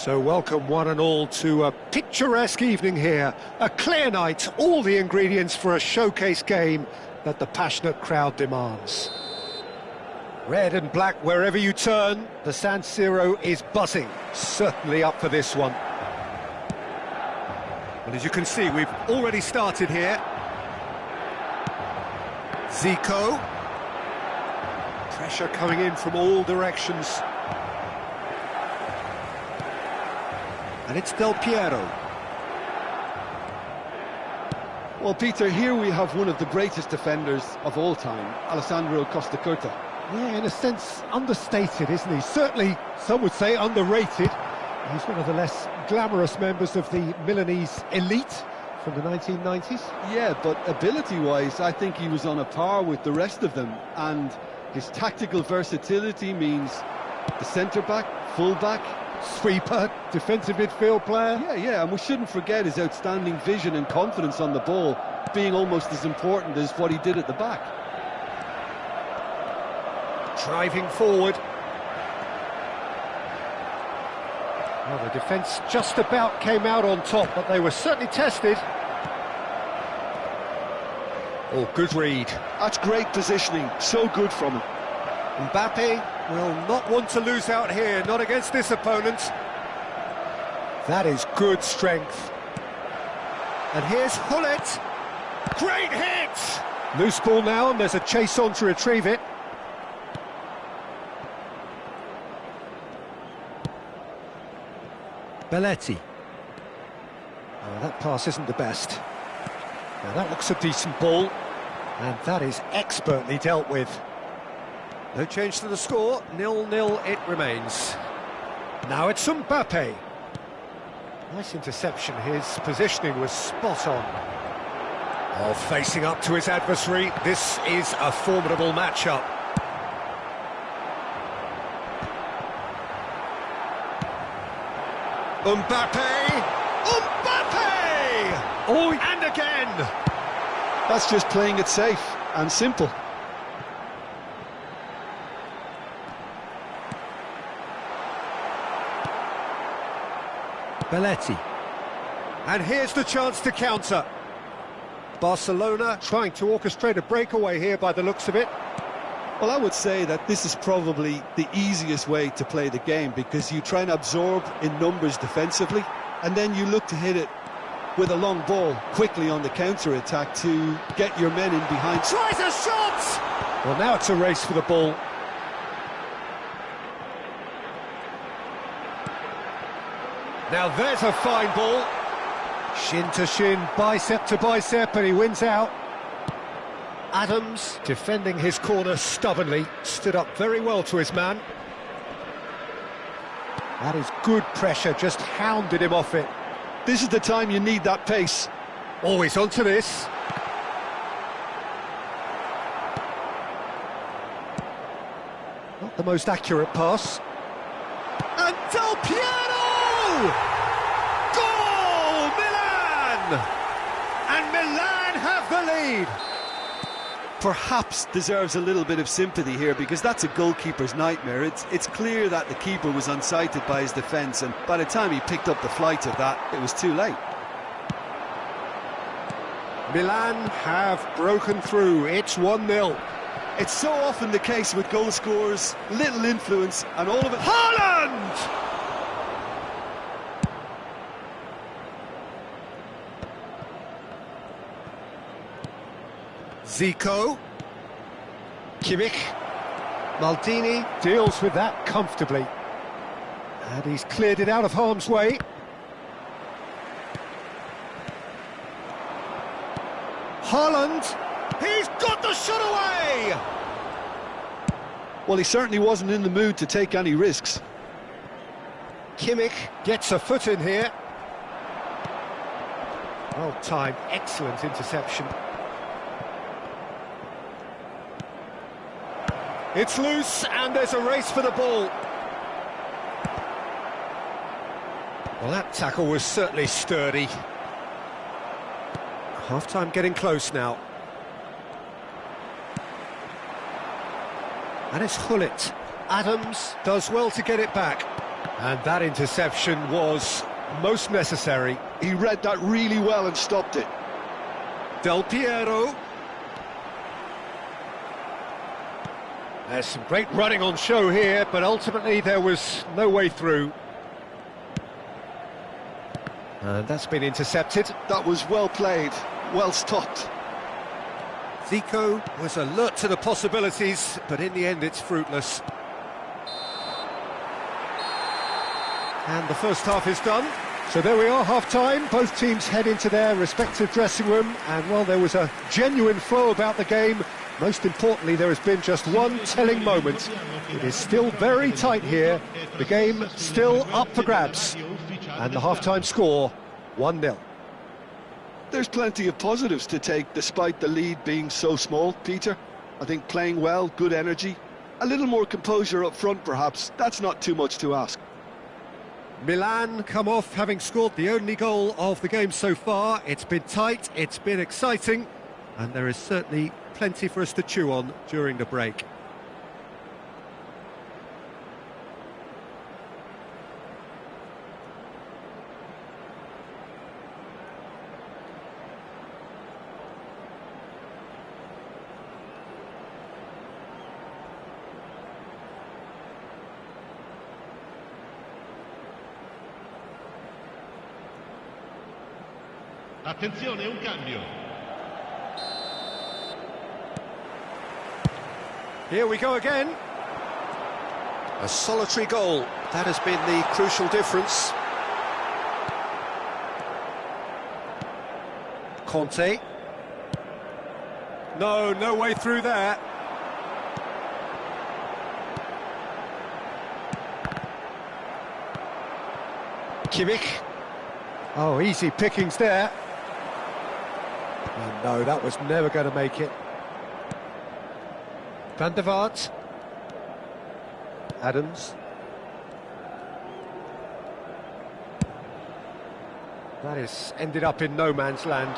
So welcome one and all to a picturesque evening here. A clear night, all the ingredients for a showcase game that the passionate crowd demands. Red and black wherever you turn, the San Siro is buzzing. Certainly up for this one. Well, as you can see, we've already started here. Zico. Pressure coming in from all directions. And it's Del Piero. Well, Peter, here we have one of the greatest defenders of all time, Alessandro Costacurta. Yeah, in a sense, understated, isn't he? Certainly, some would say underrated. He's one of the less glamorous members of the Milanese elite from the 1990s. Yeah, but ability-wise, I think he was on a par with the rest of them. And his tactical versatility means the centre-back, full-back, sweeper, defensive midfield player. Yeah, and we shouldn't forget his outstanding vision and confidence on the ball being almost as important as what he did at the back. Driving forward. Well, the defence just about came out on top, but they were certainly tested. Oh, good read. That's great positioning, so good from him. Mbappe will not want to lose out here, not against this opponent. That is good strength. And here's Hullet. Great hit! Loose ball now, and there's a chase on to retrieve it. Belletti. Oh, that pass isn't the best. Now that looks a decent ball, and that is expertly dealt with. No change to the score, 0-0 it remains. Now it's Mbappe. Nice interception, his positioning was spot on. Oh, facing up to his adversary, this is a formidable matchup. Mbappe! Mbappe! Oh, and again! That's just playing it safe and simple. Belletti. And here's the chance to counter. Barcelona trying to orchestrate a breakaway here by the looks of it. Well, I would say that this is probably the easiest way to play the game because you try and absorb in numbers defensively and then you look to hit it with a long ball quickly on the counter-attack to get your men in behind. Tries a shot! Well, now it's a race for the ball. Now there's a fine ball. Shin to shin, bicep to bicep, and he wins out. Adams, defending his corner stubbornly, stood up very well to his man. That is good pressure, just hounded him off it. This is the time you need that pace. Always onto this. Not the most accurate pass. And Del Piero! Goal! Milan! And Milan have the lead. Perhaps deserves a little bit of sympathy here because that's a goalkeeper's nightmare. It's clear that the keeper was unsighted by his defence, and by the time he picked up the flight of that, it was too late. Milan have broken through. It's 1-0. It's so often the case with goal scorers, little influence, and all of it... Haaland! Zico. Kimmich. Maldini deals with that comfortably. And he's cleared it out of harm's way. Haaland. He's got the shot away! Well, he certainly wasn't in the mood to take any risks. Kimmich gets a foot in here. Well timed, excellent interception. It's loose, and there's a race for the ball. Well, that tackle was certainly sturdy. Half-time getting close now. And it's Hullet. Adams does well to get it back. And that interception was most necessary. He read that really well and stopped it. Del Piero. There's some great running on show here, but ultimately there was no way through. And that's been intercepted. That was well played, well stopped. Zico was alert to the possibilities, but in the end it's fruitless. And the first half is done. So there we are, half-time. Both teams head into their respective dressing room, and while there was a genuine flow about the game, most importantly there has been just one telling moment. It is still very tight here, the game still up for grabs, and the half-time score 1-0. There's plenty of positives to take despite the lead being so small, Peter. I think playing well, good energy, a little more composure up front perhaps, that's not too much to ask. Milan come off having scored the only goal of the game so far. It's been tight, it's been exciting, and there is certainly plenty for us to chew on during the break. Attenzione, un cambio. Here we go again. A solitary goal. That has been the crucial difference. Conte. No way through there. Kimmich. Oh, easy pickings there. And no, that was never going to make it. Van der Vaart. Adams. That has ended up in no man's land.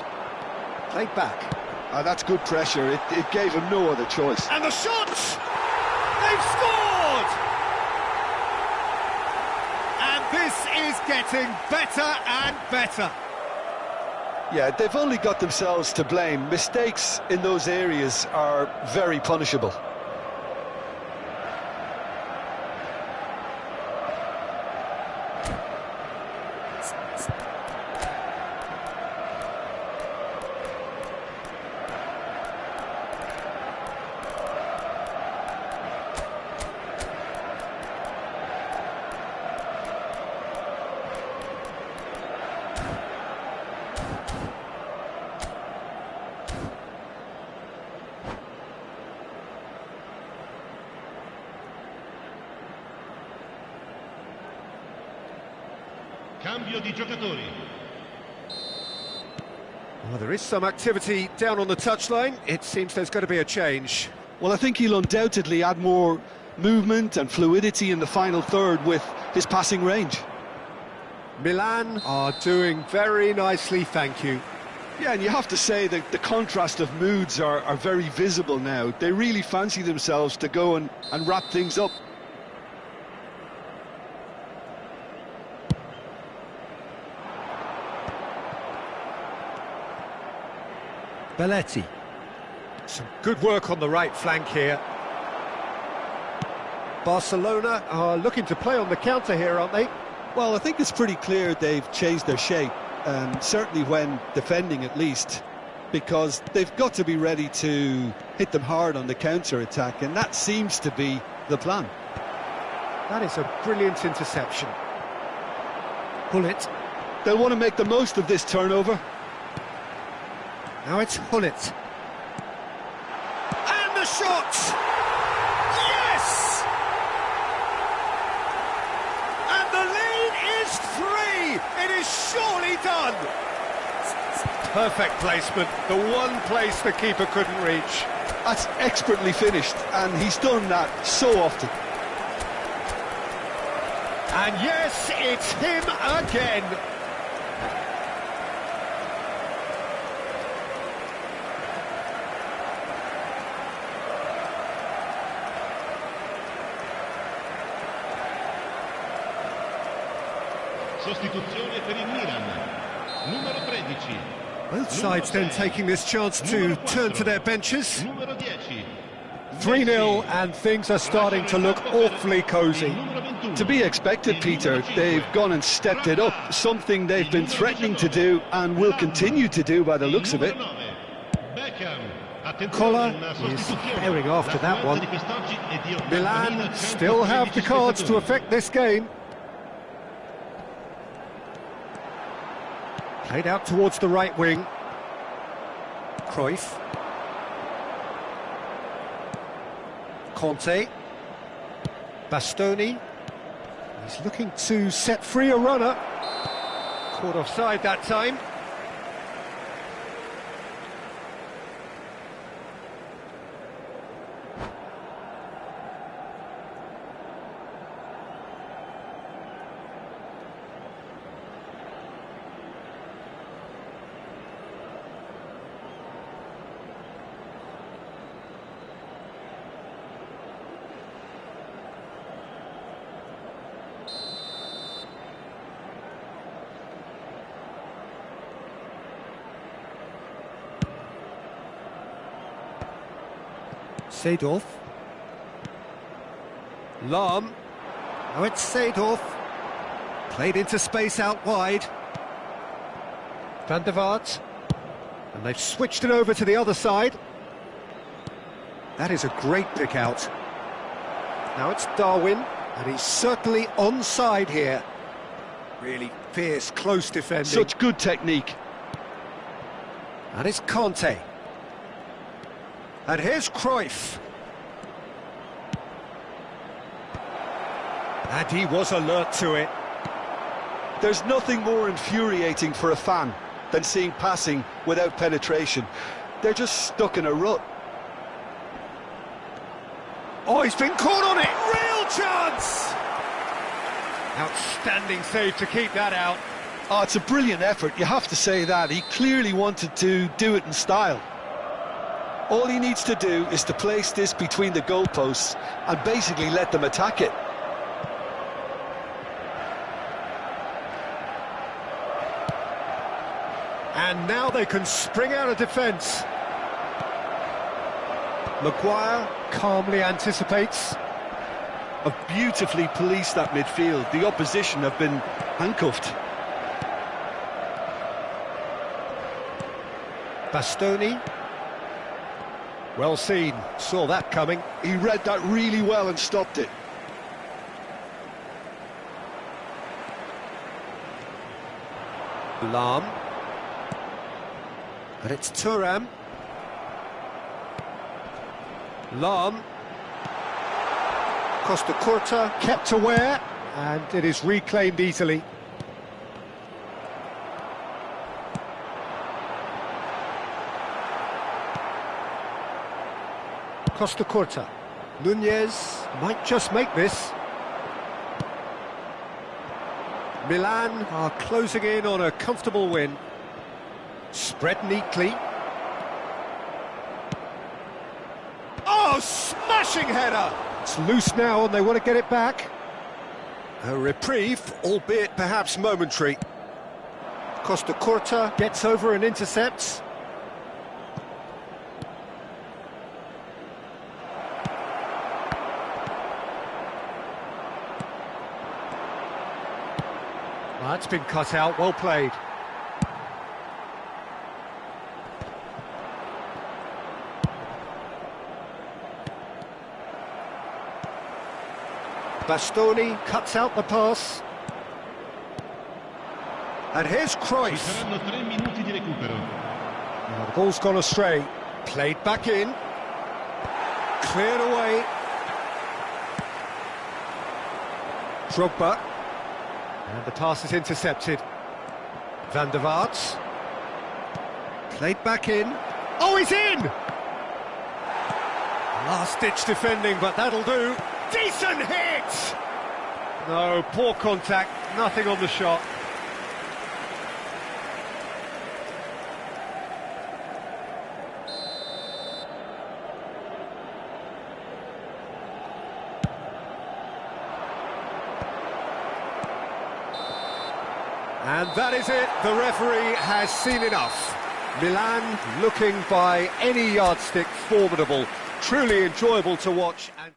Played back. That's good pressure, it gave him no other choice. And the shot! They've scored! And this is getting better and better. Yeah, they've only got themselves to blame. Mistakes in those areas are very punishable. Cambio di giocatori. Well, there is some activity down on the touchline. It seems there's going to be a change. Well, I think he'll undoubtedly add more movement and fluidity in the final third with his passing range. Milan are doing very nicely, thank you. Yeah, and you have to say that the contrast of moods are very visible now. They really fancy themselves to go and wrap things up. Belletti. Some good work on the right flank here. Barcelona are looking to play on the counter here, aren't they? Well, I think it's pretty clear they've changed their shape, certainly when defending at least, because they've got to be ready to hit them hard on the counter-attack, and that seems to be the plan. That is a brilliant interception. Hullet. They'll want to make the most of this turnover. Now it's Hullet. And the shot! Yes! And the lead is 3! It is surely done! Perfect placement, the one place the keeper couldn't reach. That's expertly finished, and he's done that so often. And yes, it's him again. Sostituzione per il Milan. Numero 13. Both sides then taking this chance to turn to their benches. Numero 10. 3-0 and things are starting to look awfully cosy. To be expected, Peter. They've gone and stepped it up, something they've been threatening to do and will continue to do by the looks of it. Koller is bearing after that one. Milan still have the cards to affect this game. Played out towards the right wing. Cruyff. Conte. Bastoni. He's looking to set free a runner. Caught offside that time. Seedorf. Lahm. Now it's Seedorf. Played into space out wide. Van der Vaart. And they've switched it over to the other side. That is a great pick out. Now it's Darwin, and he's certainly onside here. Really fierce, close defending. Such good technique. And it's Conte. And here's Cruyff. And he was alert to it. There's nothing more infuriating for a fan than seeing passing without penetration. They're just stuck in a rut. Oh, he's been caught on it! Real chance! Outstanding save to keep that out. Oh, it's a brilliant effort, you have to say that. He clearly wanted to do it in style. All he needs to do is to place this between the goalposts and basically let them attack it. And now they can spring out of defence. Maguire calmly anticipates. Have beautifully policed that midfield. The opposition have been handcuffed. Bastoni. Well seen, saw that coming. He read that really well and stopped it. Lahm. And it's Thuram. Lahm. Costa Curta kept aware, and it is reclaimed easily. Costa Curta. Nunez might just make this. Milan are closing in on a comfortable win. Spread neatly. Oh, smashing header! It's loose now and they want to get it back. A reprieve, albeit perhaps momentary. Costa Curta gets over and intercepts. That's been cut out, well played. Bastoni cuts out the pass. And here's Cruyff. Saranno 3 minuti di recupero. Now the ball's gone astray. Played back in. Cleared away. Drogba. And the pass is intercepted. Van der Vaart. Played back in. Oh, he's in! Last-ditch defending, but that'll do. Decent hit! No, poor contact, nothing on the shot. And that is it. The referee has seen enough. Milan looking by any yardstick formidable. Truly enjoyable to watch. And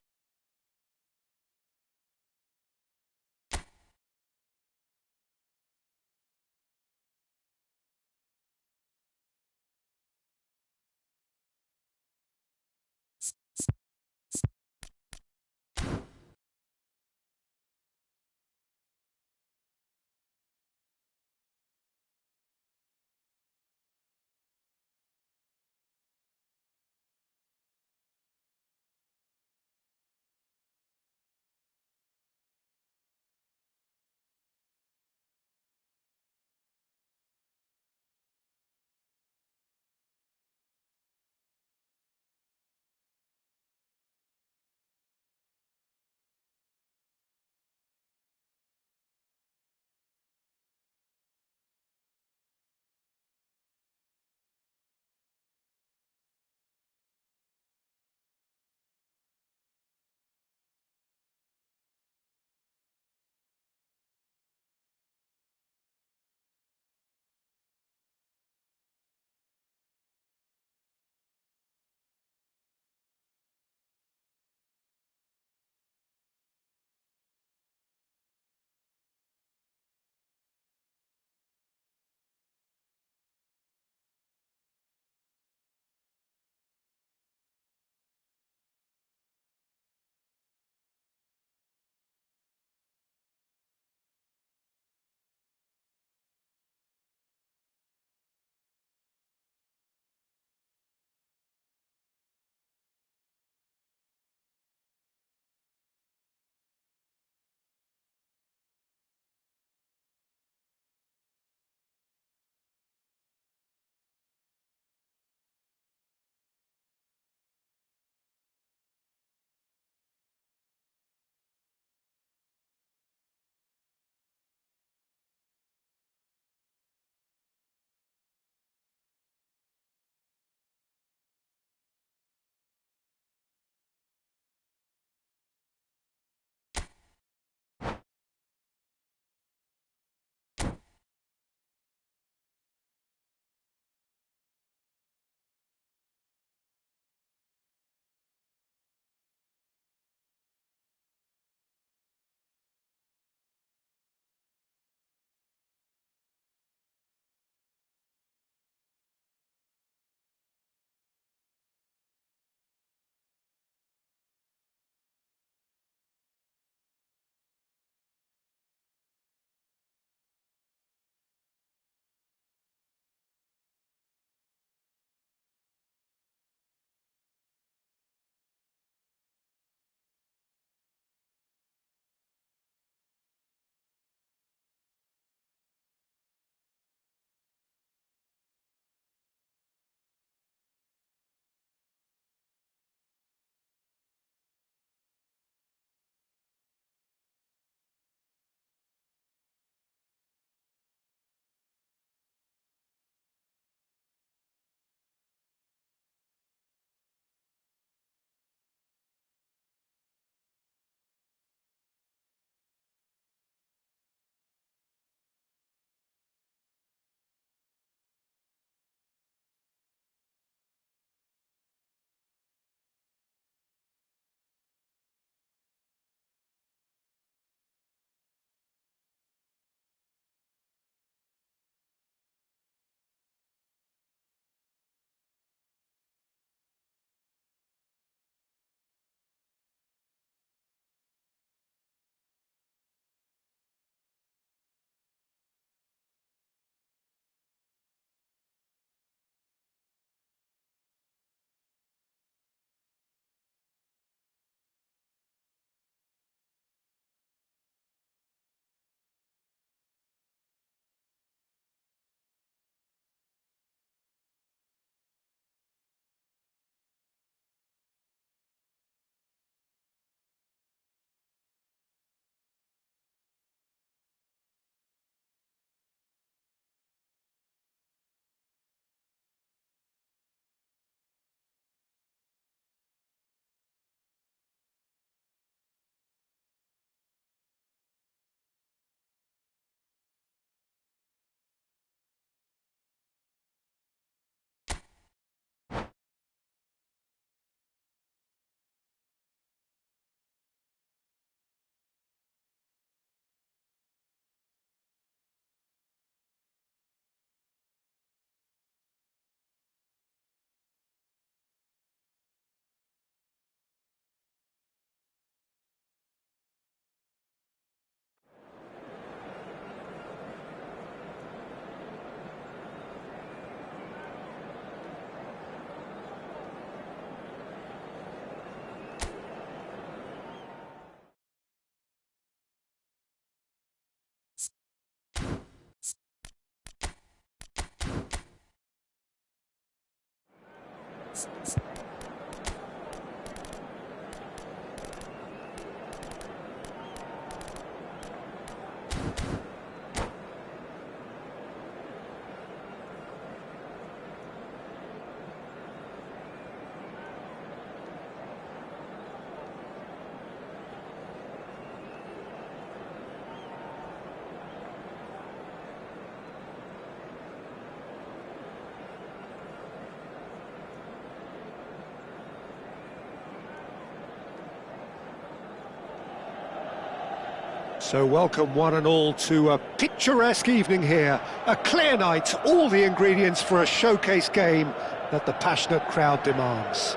So welcome one and all to a picturesque evening here, a clear night, all the ingredients for a showcase game that the passionate crowd demands.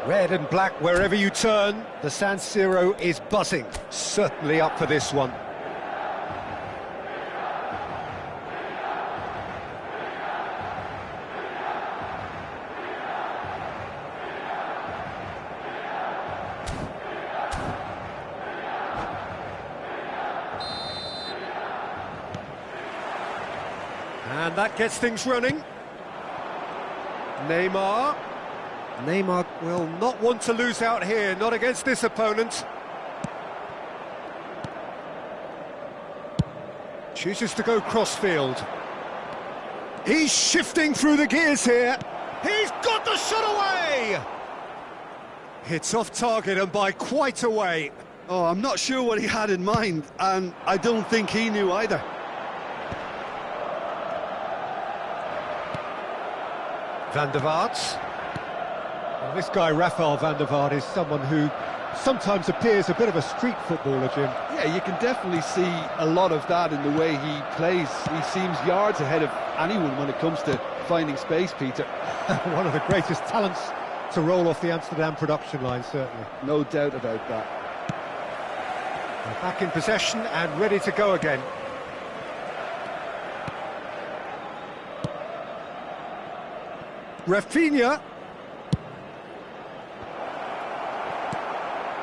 Red and black wherever you turn, the San Siro is buzzing, certainly up for this one. And that gets things running. Neymar will not want to lose out here, not against this opponent. Chooses to go crossfield. He's shifting through the gears here. He's got the shot away! It's off target and by quite a way. Oh, I'm not sure what he had in mind, and I don't think he knew either. Van der Vaart. Well, this guy, Rafael van der Vaart, is someone who sometimes appears a bit of a street footballer, Jim. Yeah, you can definitely see a lot of that in the way he plays. He seems yards ahead of anyone when it comes to finding space, Peter. One of the greatest talents to roll off the Amsterdam production line, certainly. No doubt about that. They're back in possession and ready to go again. Rafinha.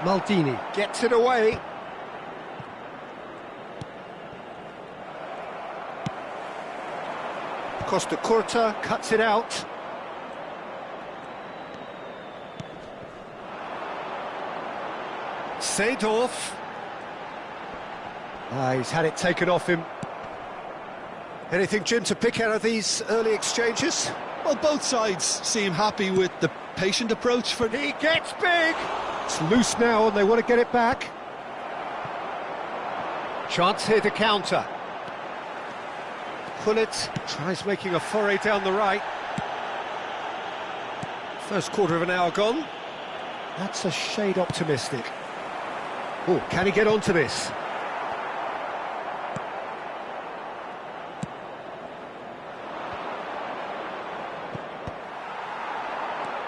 Maldini gets it away. Costa Curta cuts it out. Seedorf. He's had it taken off him. Anything, Jim, to pick out of these early exchanges? Well, both sides seem happy with the patient approach. He gets big! It's loose now and they want to get it back. Chance here to counter. Gullit tries making a foray down the right. First quarter of an hour gone. That's a shade optimistic. Oh, can he get onto this?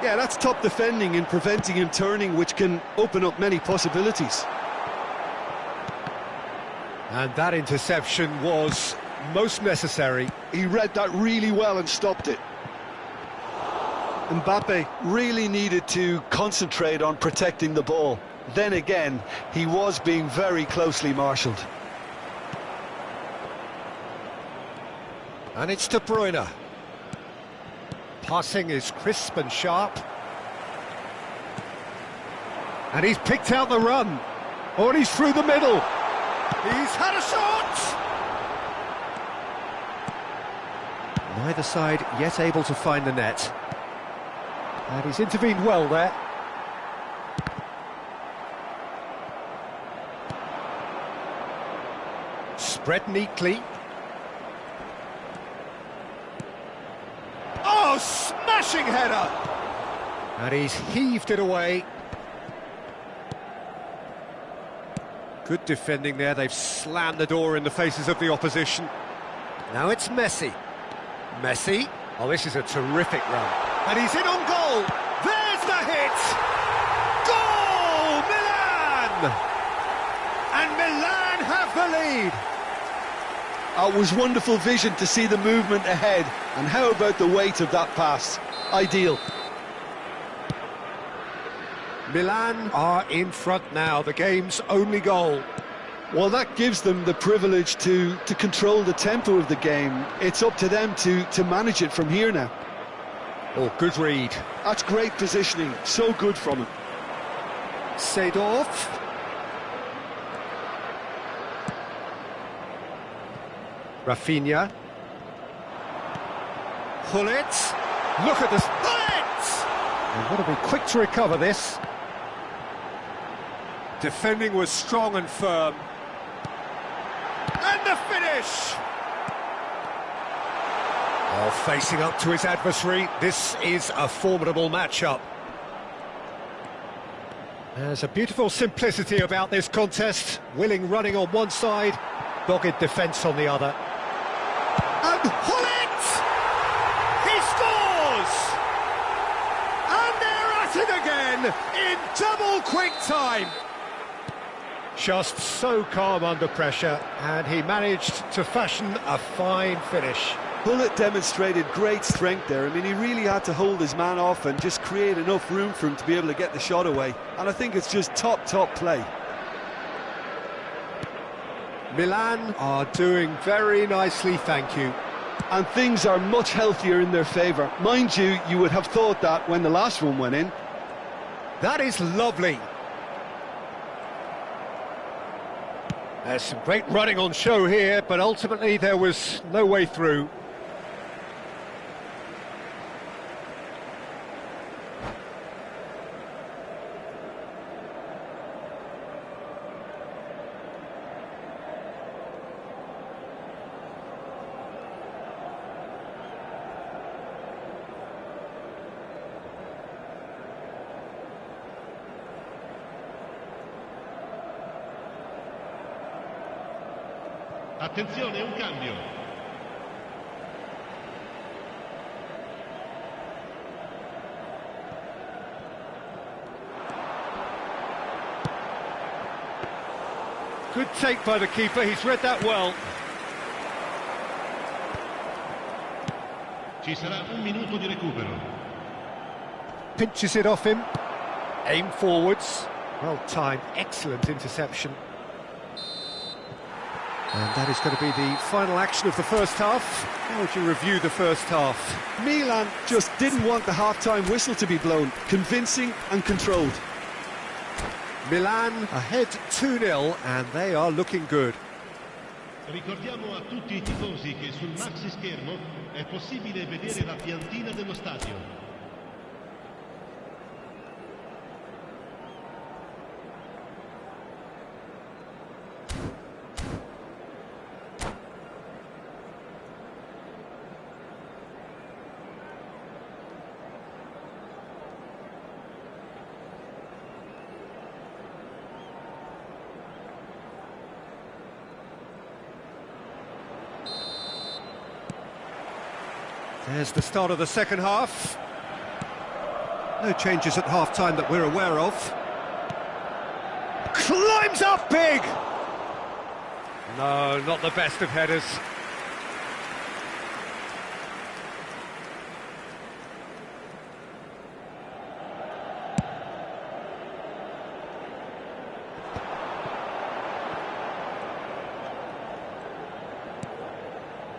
Yeah, that's top defending and preventing him turning, which can open up many possibilities. And that interception was most necessary. He read that really well and stopped it. Mbappe really needed to concentrate on protecting the ball. Then again, he was being very closely marshalled. And it's De Bruyne. Passing is crisp and sharp. And he's picked out the run. Oh, and he's through the middle. He's had a shot! Neither side yet able to find the net. And he's intervened well there. Spread neatly. Oh, smashing header! And he's heaved it away. Good defending there, they've slammed the door in the faces of the opposition. Now it's Messi. Messi, oh, this is a terrific run. And he's in on goal! There's the hit! Goal! Milan! And Milan have the lead! It was wonderful vision to see the movement ahead, and how about the weight of that pass? Ideal. Milan are in front now, the game's only goal. Well, that gives them the privilege to control the tempo of the game. It's up to them to manage it from here now. Oh, good read. That's great positioning, so good from him. Seedorf. Rafinha. Hullet. Look at this. Hullet! They've got to be quick to recover this. Defending was strong and firm. And the finish! Oh, facing up to his adversary, this is a formidable matchup. There's a beautiful simplicity about this contest. Willing running on one side, dogged defence on the other. And Hullet! He scores! And they're at it again in double quick time. Just so calm under pressure, and he managed to fashion a fine finish. Hullet demonstrated great strength there. I mean, he really had to hold his man off and just create enough room for him to be able to get the shot away. And I think it's just top play. Milan are doing very nicely, thank you. And things are much healthier in their favour. Mind you, you would have thought that when the last one went in. That is lovely. There's some great running on show here, but ultimately there was no way through. Attenzione, un cambio. Good take by the keeper, he's read that well. Ci sarà un minuto di recupero. Pinches it off him. Aim forwards. Well timed, excellent interception. And that is going to be the final action of the first half. How would you review the first half? Milan just didn't want the half-time whistle to be blown. Convincing and controlled. Milan ahead 2-0 and they are looking good. Ricordiamo a tutti I tifosi che sul maxi schermo è possibile vedere la piantina dello stadio. There's the start of the second half. No changes at half-time that we're aware of. Climbs up big! No, not the best of headers.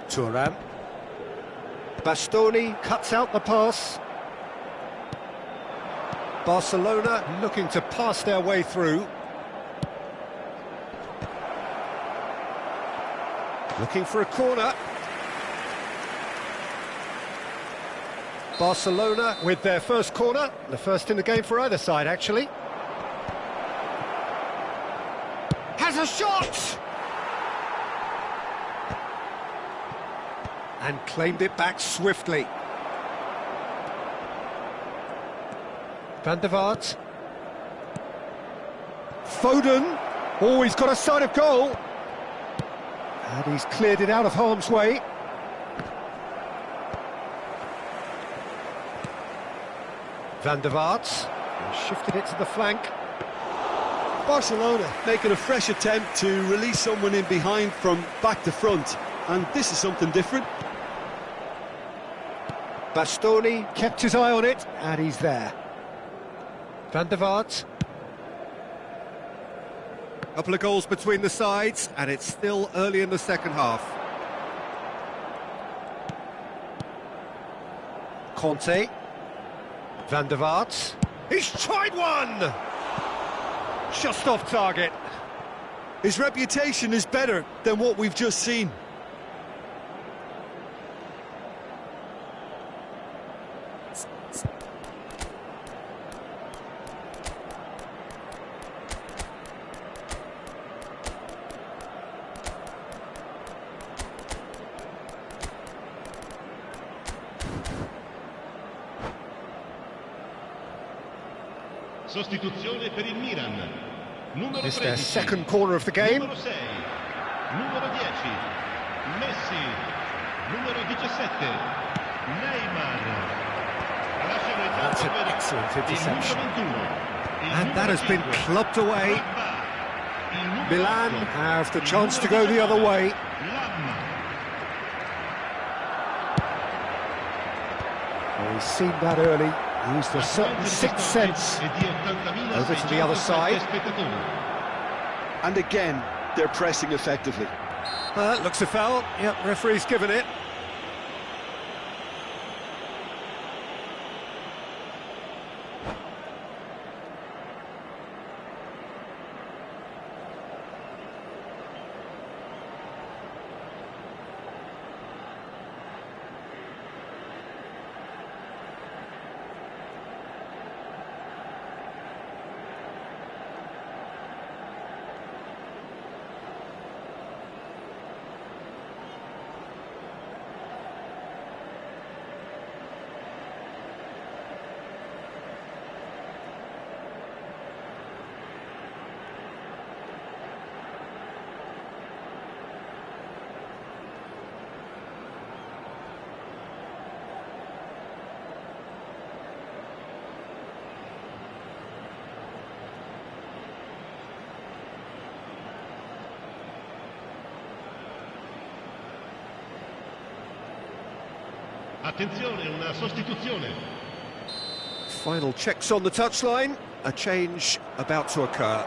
Thuram. Bastoni cuts out the pass. Barcelona looking to pass their way through. Looking for a corner. Barcelona with their first corner, the first in the game for either side actually. Has a shot! And claimed it back swiftly. Van der Vaart. Foden. Oh, he's got a sight of goal. And he's cleared it out of harm's way. Van der Vaart. And shifted it to the flank. Barcelona making a fresh attempt to release someone in behind from back to front. And this is something different. Bastoni kept his eye on it, and he's there. Van der Vaart. Couple of goals between the sides, and it's still early in the second half. Conte. Van der Vaart. He's tried one! Just off target. His reputation is better than what we've just seen. Sostituzione per il Milan. Numero It's 13. their second corner of the game. Numero 6. Numero 10. Messi. Numero 17. Neymar. Lasciano il That's campo an per excellent il interception. numero 21. Il And that numero has been 5. clubbed away. Rabba. Il numero Milan 8. have the Il chance to numero go the other 19. way. Lam. Well, he's seen that early. Used a certain sixth sense. Over to the other side. And again, they're pressing effectively. Looks a foul. Yep, referee's given it. Attenzione, una sostituzione. Final checks on the touchline. A change about to occur.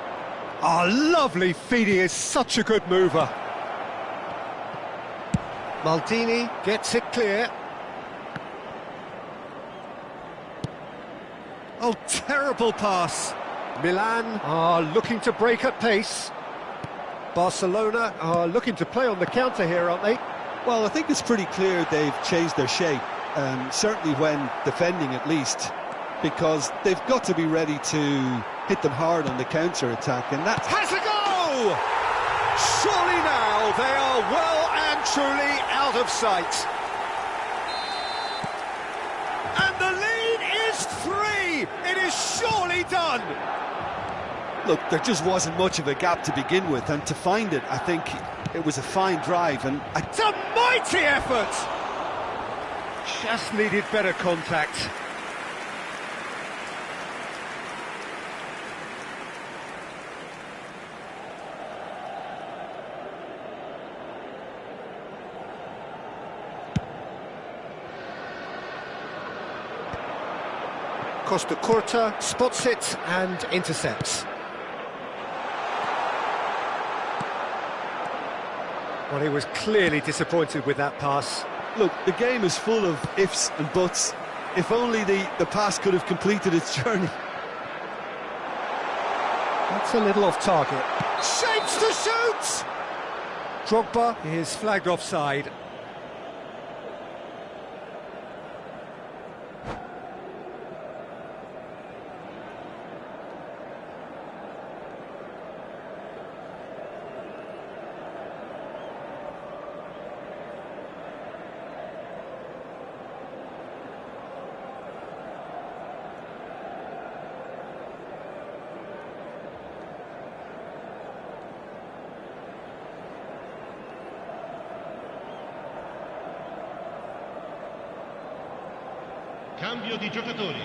Ah, lovely feeding, is such a good mover. Maldini gets it clear. Oh, terrible pass. Milan are looking to break at pace. Barcelona are looking to play on the counter here, aren't they? Well, I think it's pretty clear they've changed their shape, certainly when defending at least, because they've got to be ready to hit them hard on the counter-attack, and that Has a go! Surely now they are well and truly out of sight. And the lead is 3! It is surely done! Look, there just wasn't much of a gap to begin with, and to find it, I think it was a fine drive, and It's a mighty effort! Just needed better contact. Costa Curta spots it and intercepts. Well, he was clearly disappointed with that pass. look, the game is full of ifs and buts. If only the pass could have completed its journey. That's a little off target. Shapes to shoot! Drogba is flagged offside. Cambio di giocatori.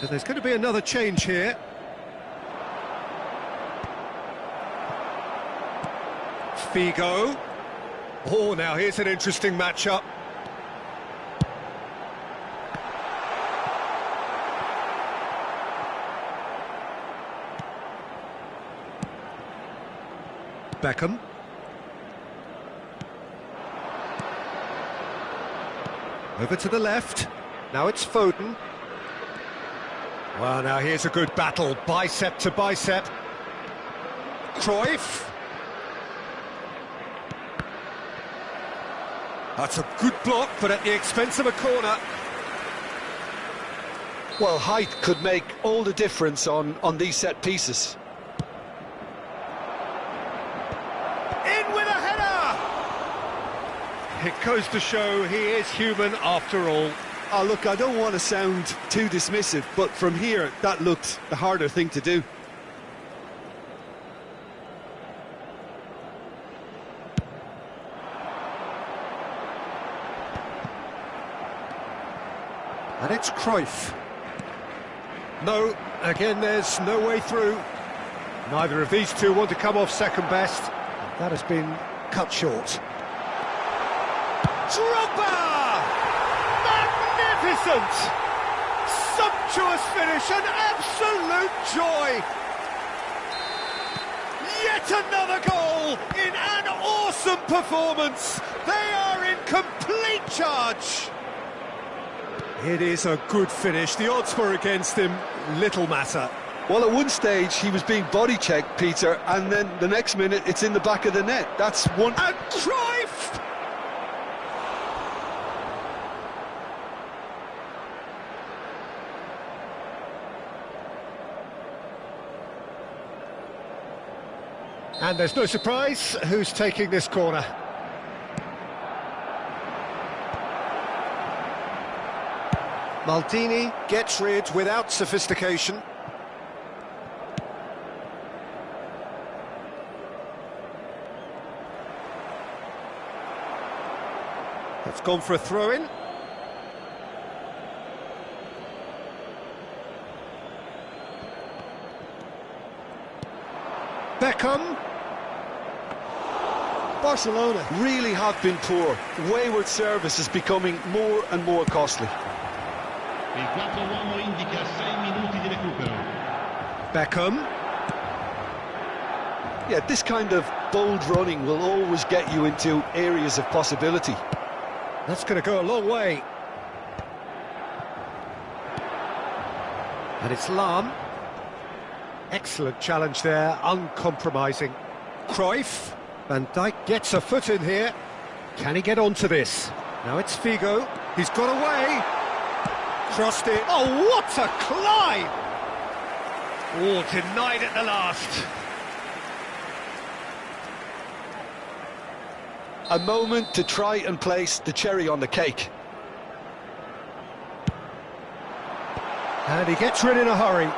So there's going to be another change here. Figo. Oh, now here's an interesting matchup. Beckham. Over to the left. Now it's Foden. Well, now here's a good battle, bicep to bicep. Cruyff. That's a good block, but at the expense of a corner. Well, height could make all the difference on these set pieces. In with a header! It goes to show he is human after all. Oh, look, I don't want to sound too dismissive, but from here, that looked the harder thing to do. And it's Cruyff. No, again, there's no way through. Neither of these two want to come off second best. That has been cut short. Drogba! Magnificent! Sumptuous finish, an absolute joy! Yet another goal in an awesome performance! They are in complete charge! It is a good finish. The odds were against him, little matter. Well, at one stage, he was being body-checked, Peter, and then the next minute, it's in the back of the net. That's one... And Cruyff! And there's no surprise who's taking this corner. Maldini gets rid without sophistication. That's gone for a throw-in. Beckham. Barcelona really have been poor. Wayward service is becoming more and more costly. Il quarto uomo indica 6 minuti di recupero. Beckham. Yeah, this kind of bold running will always get you into areas of possibility. That's going to go a long way. And it's Lahm. Excellent challenge there, uncompromising. Cruyff. Van Dijk gets a foot in here. Can he get onto this? Now it's Figo. He's got away. Crossed it. Oh, what a climb! Oh, denied at the last. A moment to try and place the cherry on the cake. And he gets rid in a hurry.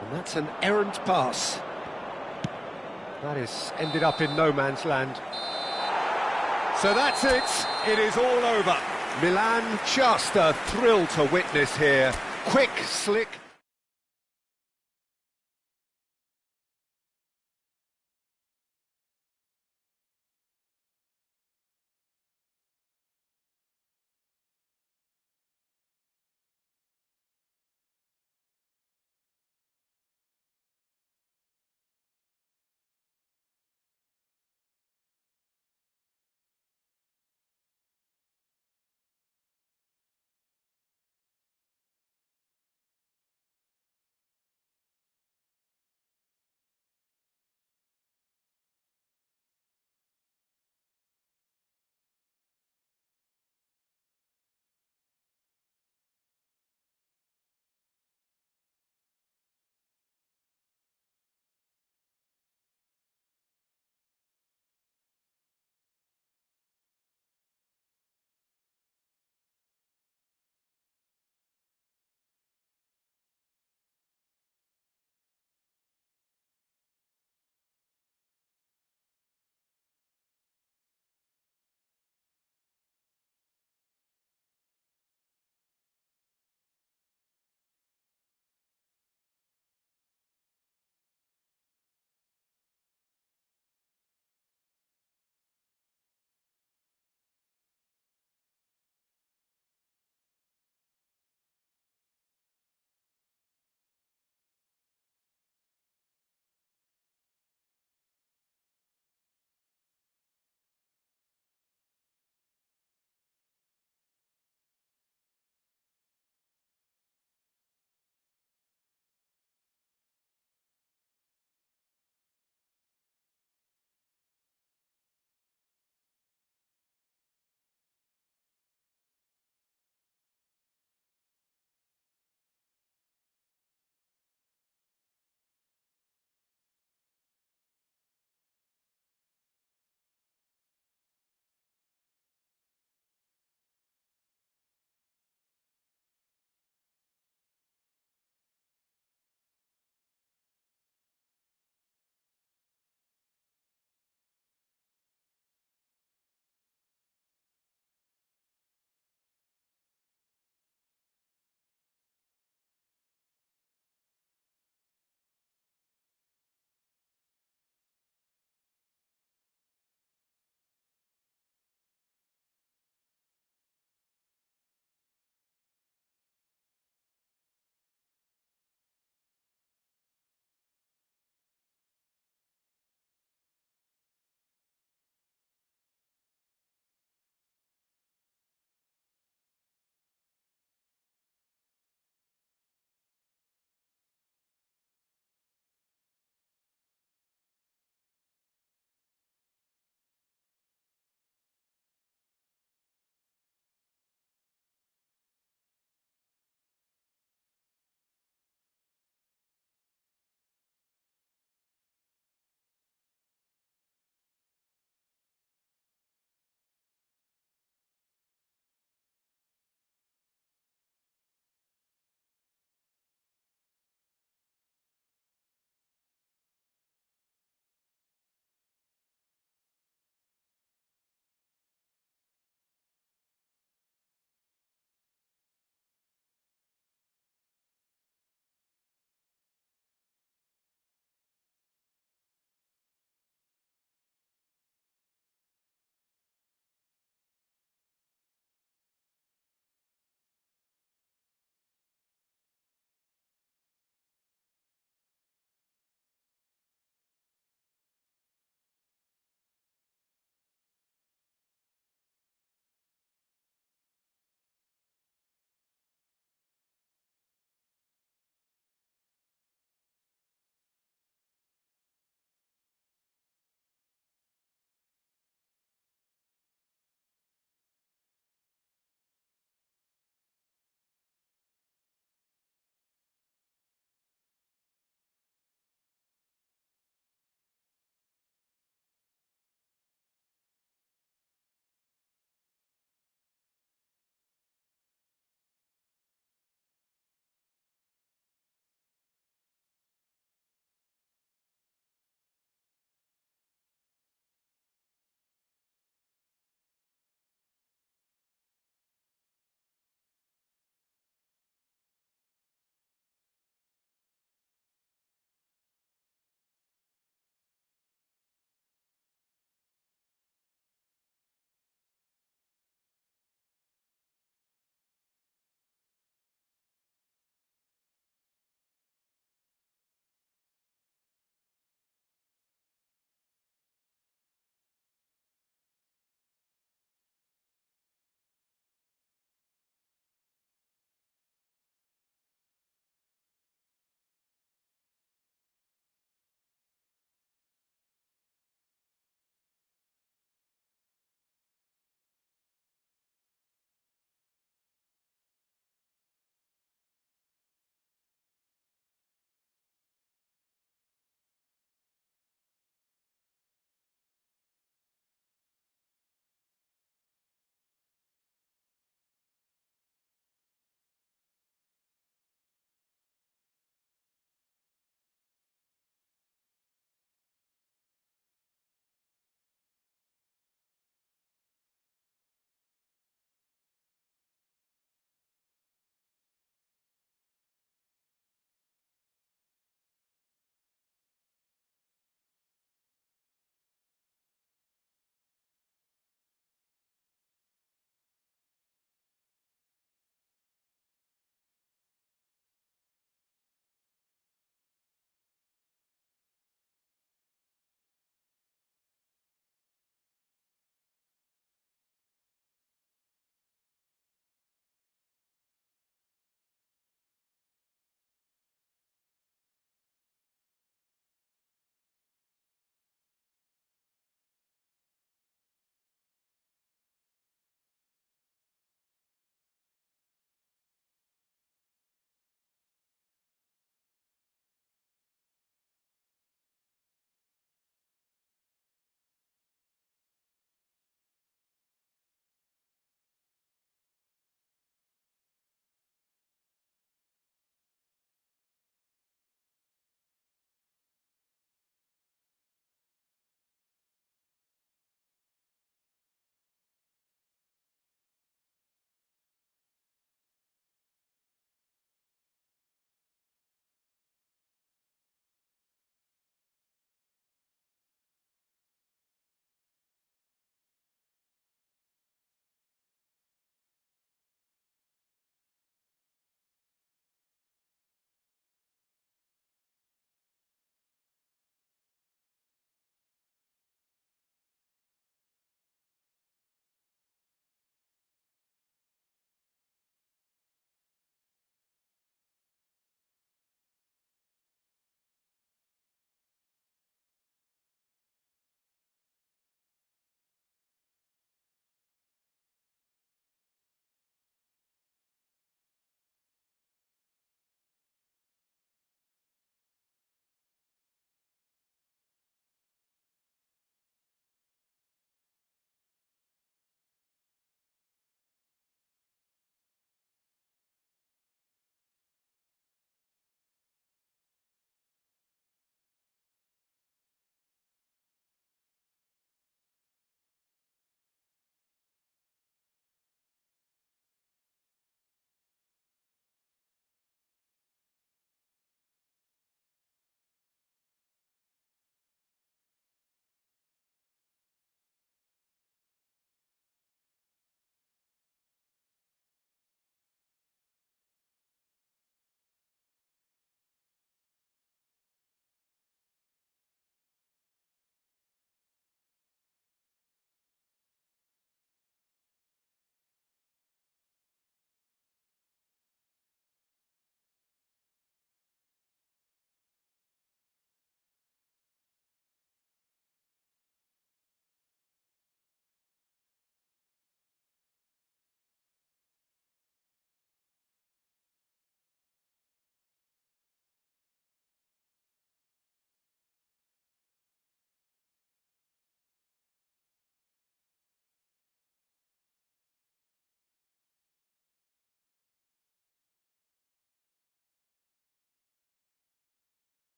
And that's an errant pass. That is ended up in no man's land. So that's it. It is all over. Milan, just a thrill to witness here. Quick, slick.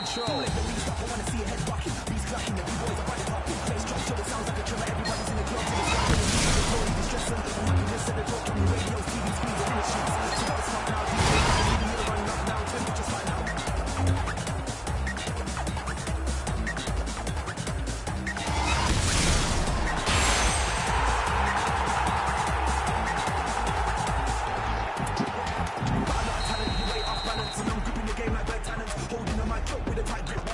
control. I wanna see your head rocking, beats clacking, the boys are body popping. Bass drop till it sounds like a tremor. Everybody's in the club till it's rocking. The floor, the stress and the happiness and the talk on the radio, TV screens, and the streets. So what's up now? You're running up now, temperatures right now. But I'm not a talent, you way off balance. And I'm gripping the game like bad talents. Holding on my throat with a tight grip.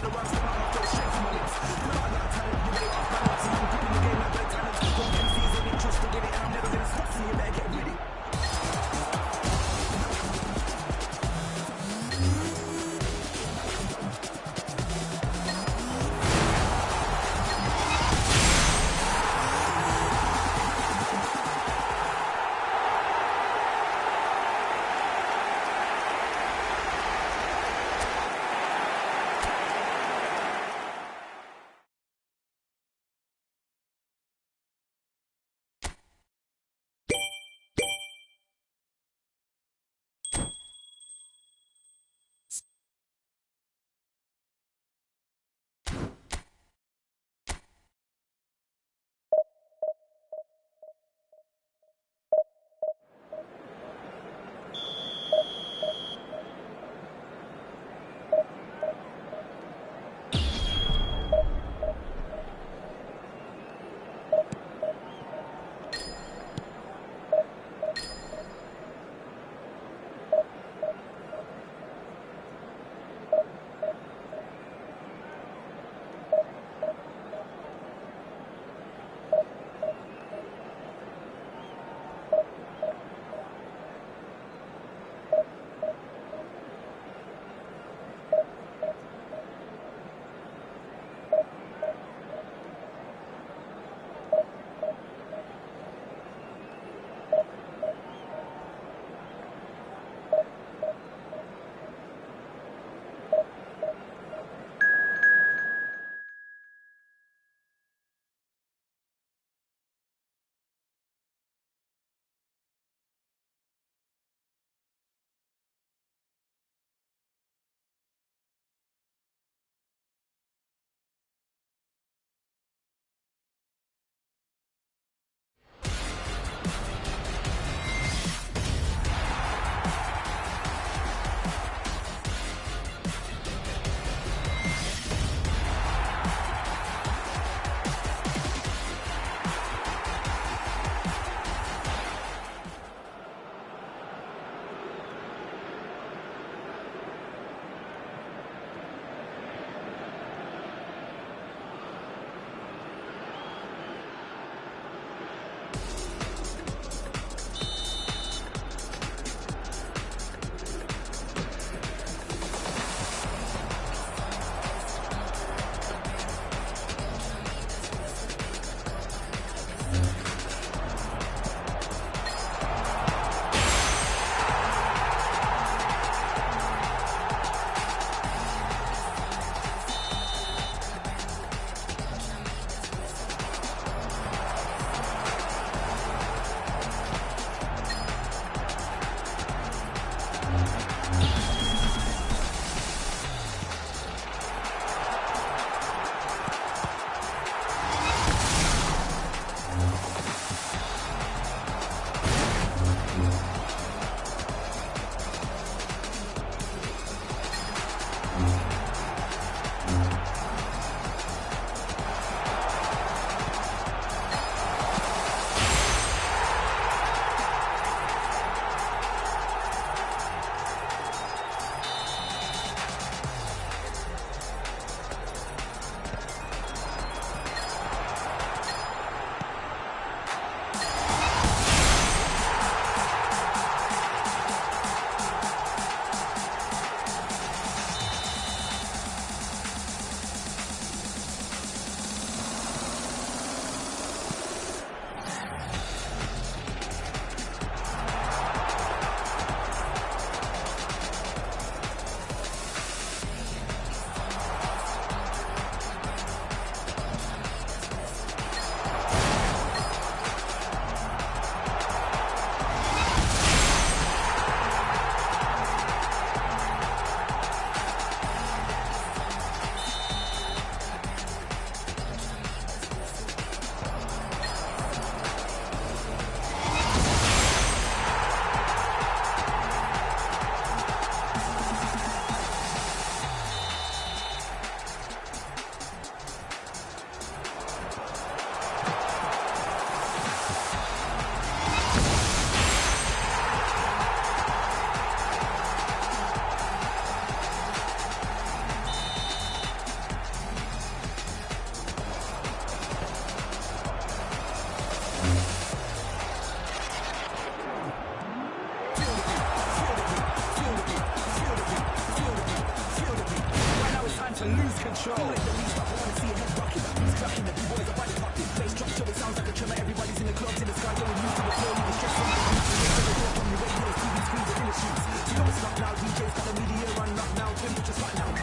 control. Feel like the least, but I wanna see your head rocking. Beats clacking, the B-boys are body popping. Bass drop, show it sounds like a tremor. Everybody's in the clubs, in the sky, going used to the flow. Leaving stress on the beats. The talk on your radios, TV screens, and in the shoots. You know it's not now, DJ's got the media run up now. Temperature's hot now.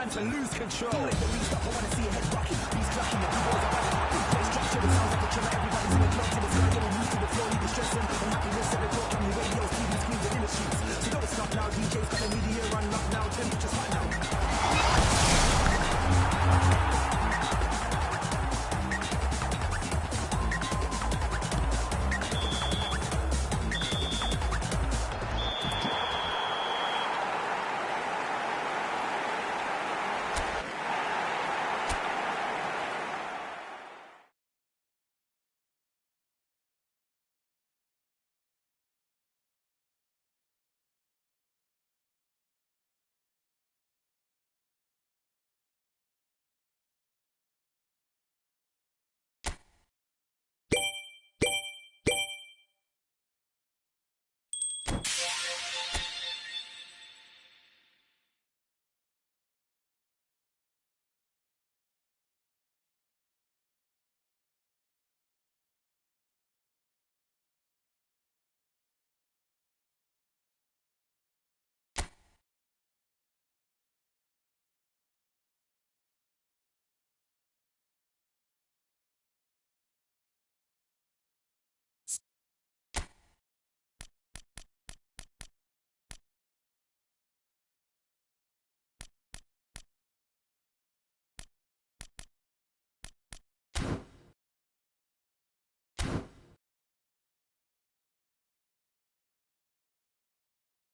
time to lose control. Don't let the beat stop, I wanna see your head rocking. Beats clacking, the b-boys are running popping. Play structure, it sounds like a killer. Everybody's in the club to the sky, getting used to the floor, leaving stressing. Unhappiness, 7 o'clock on your radios, TV screens, and in the streets. So don't stop now, DJ's got the media on lock now. Temperature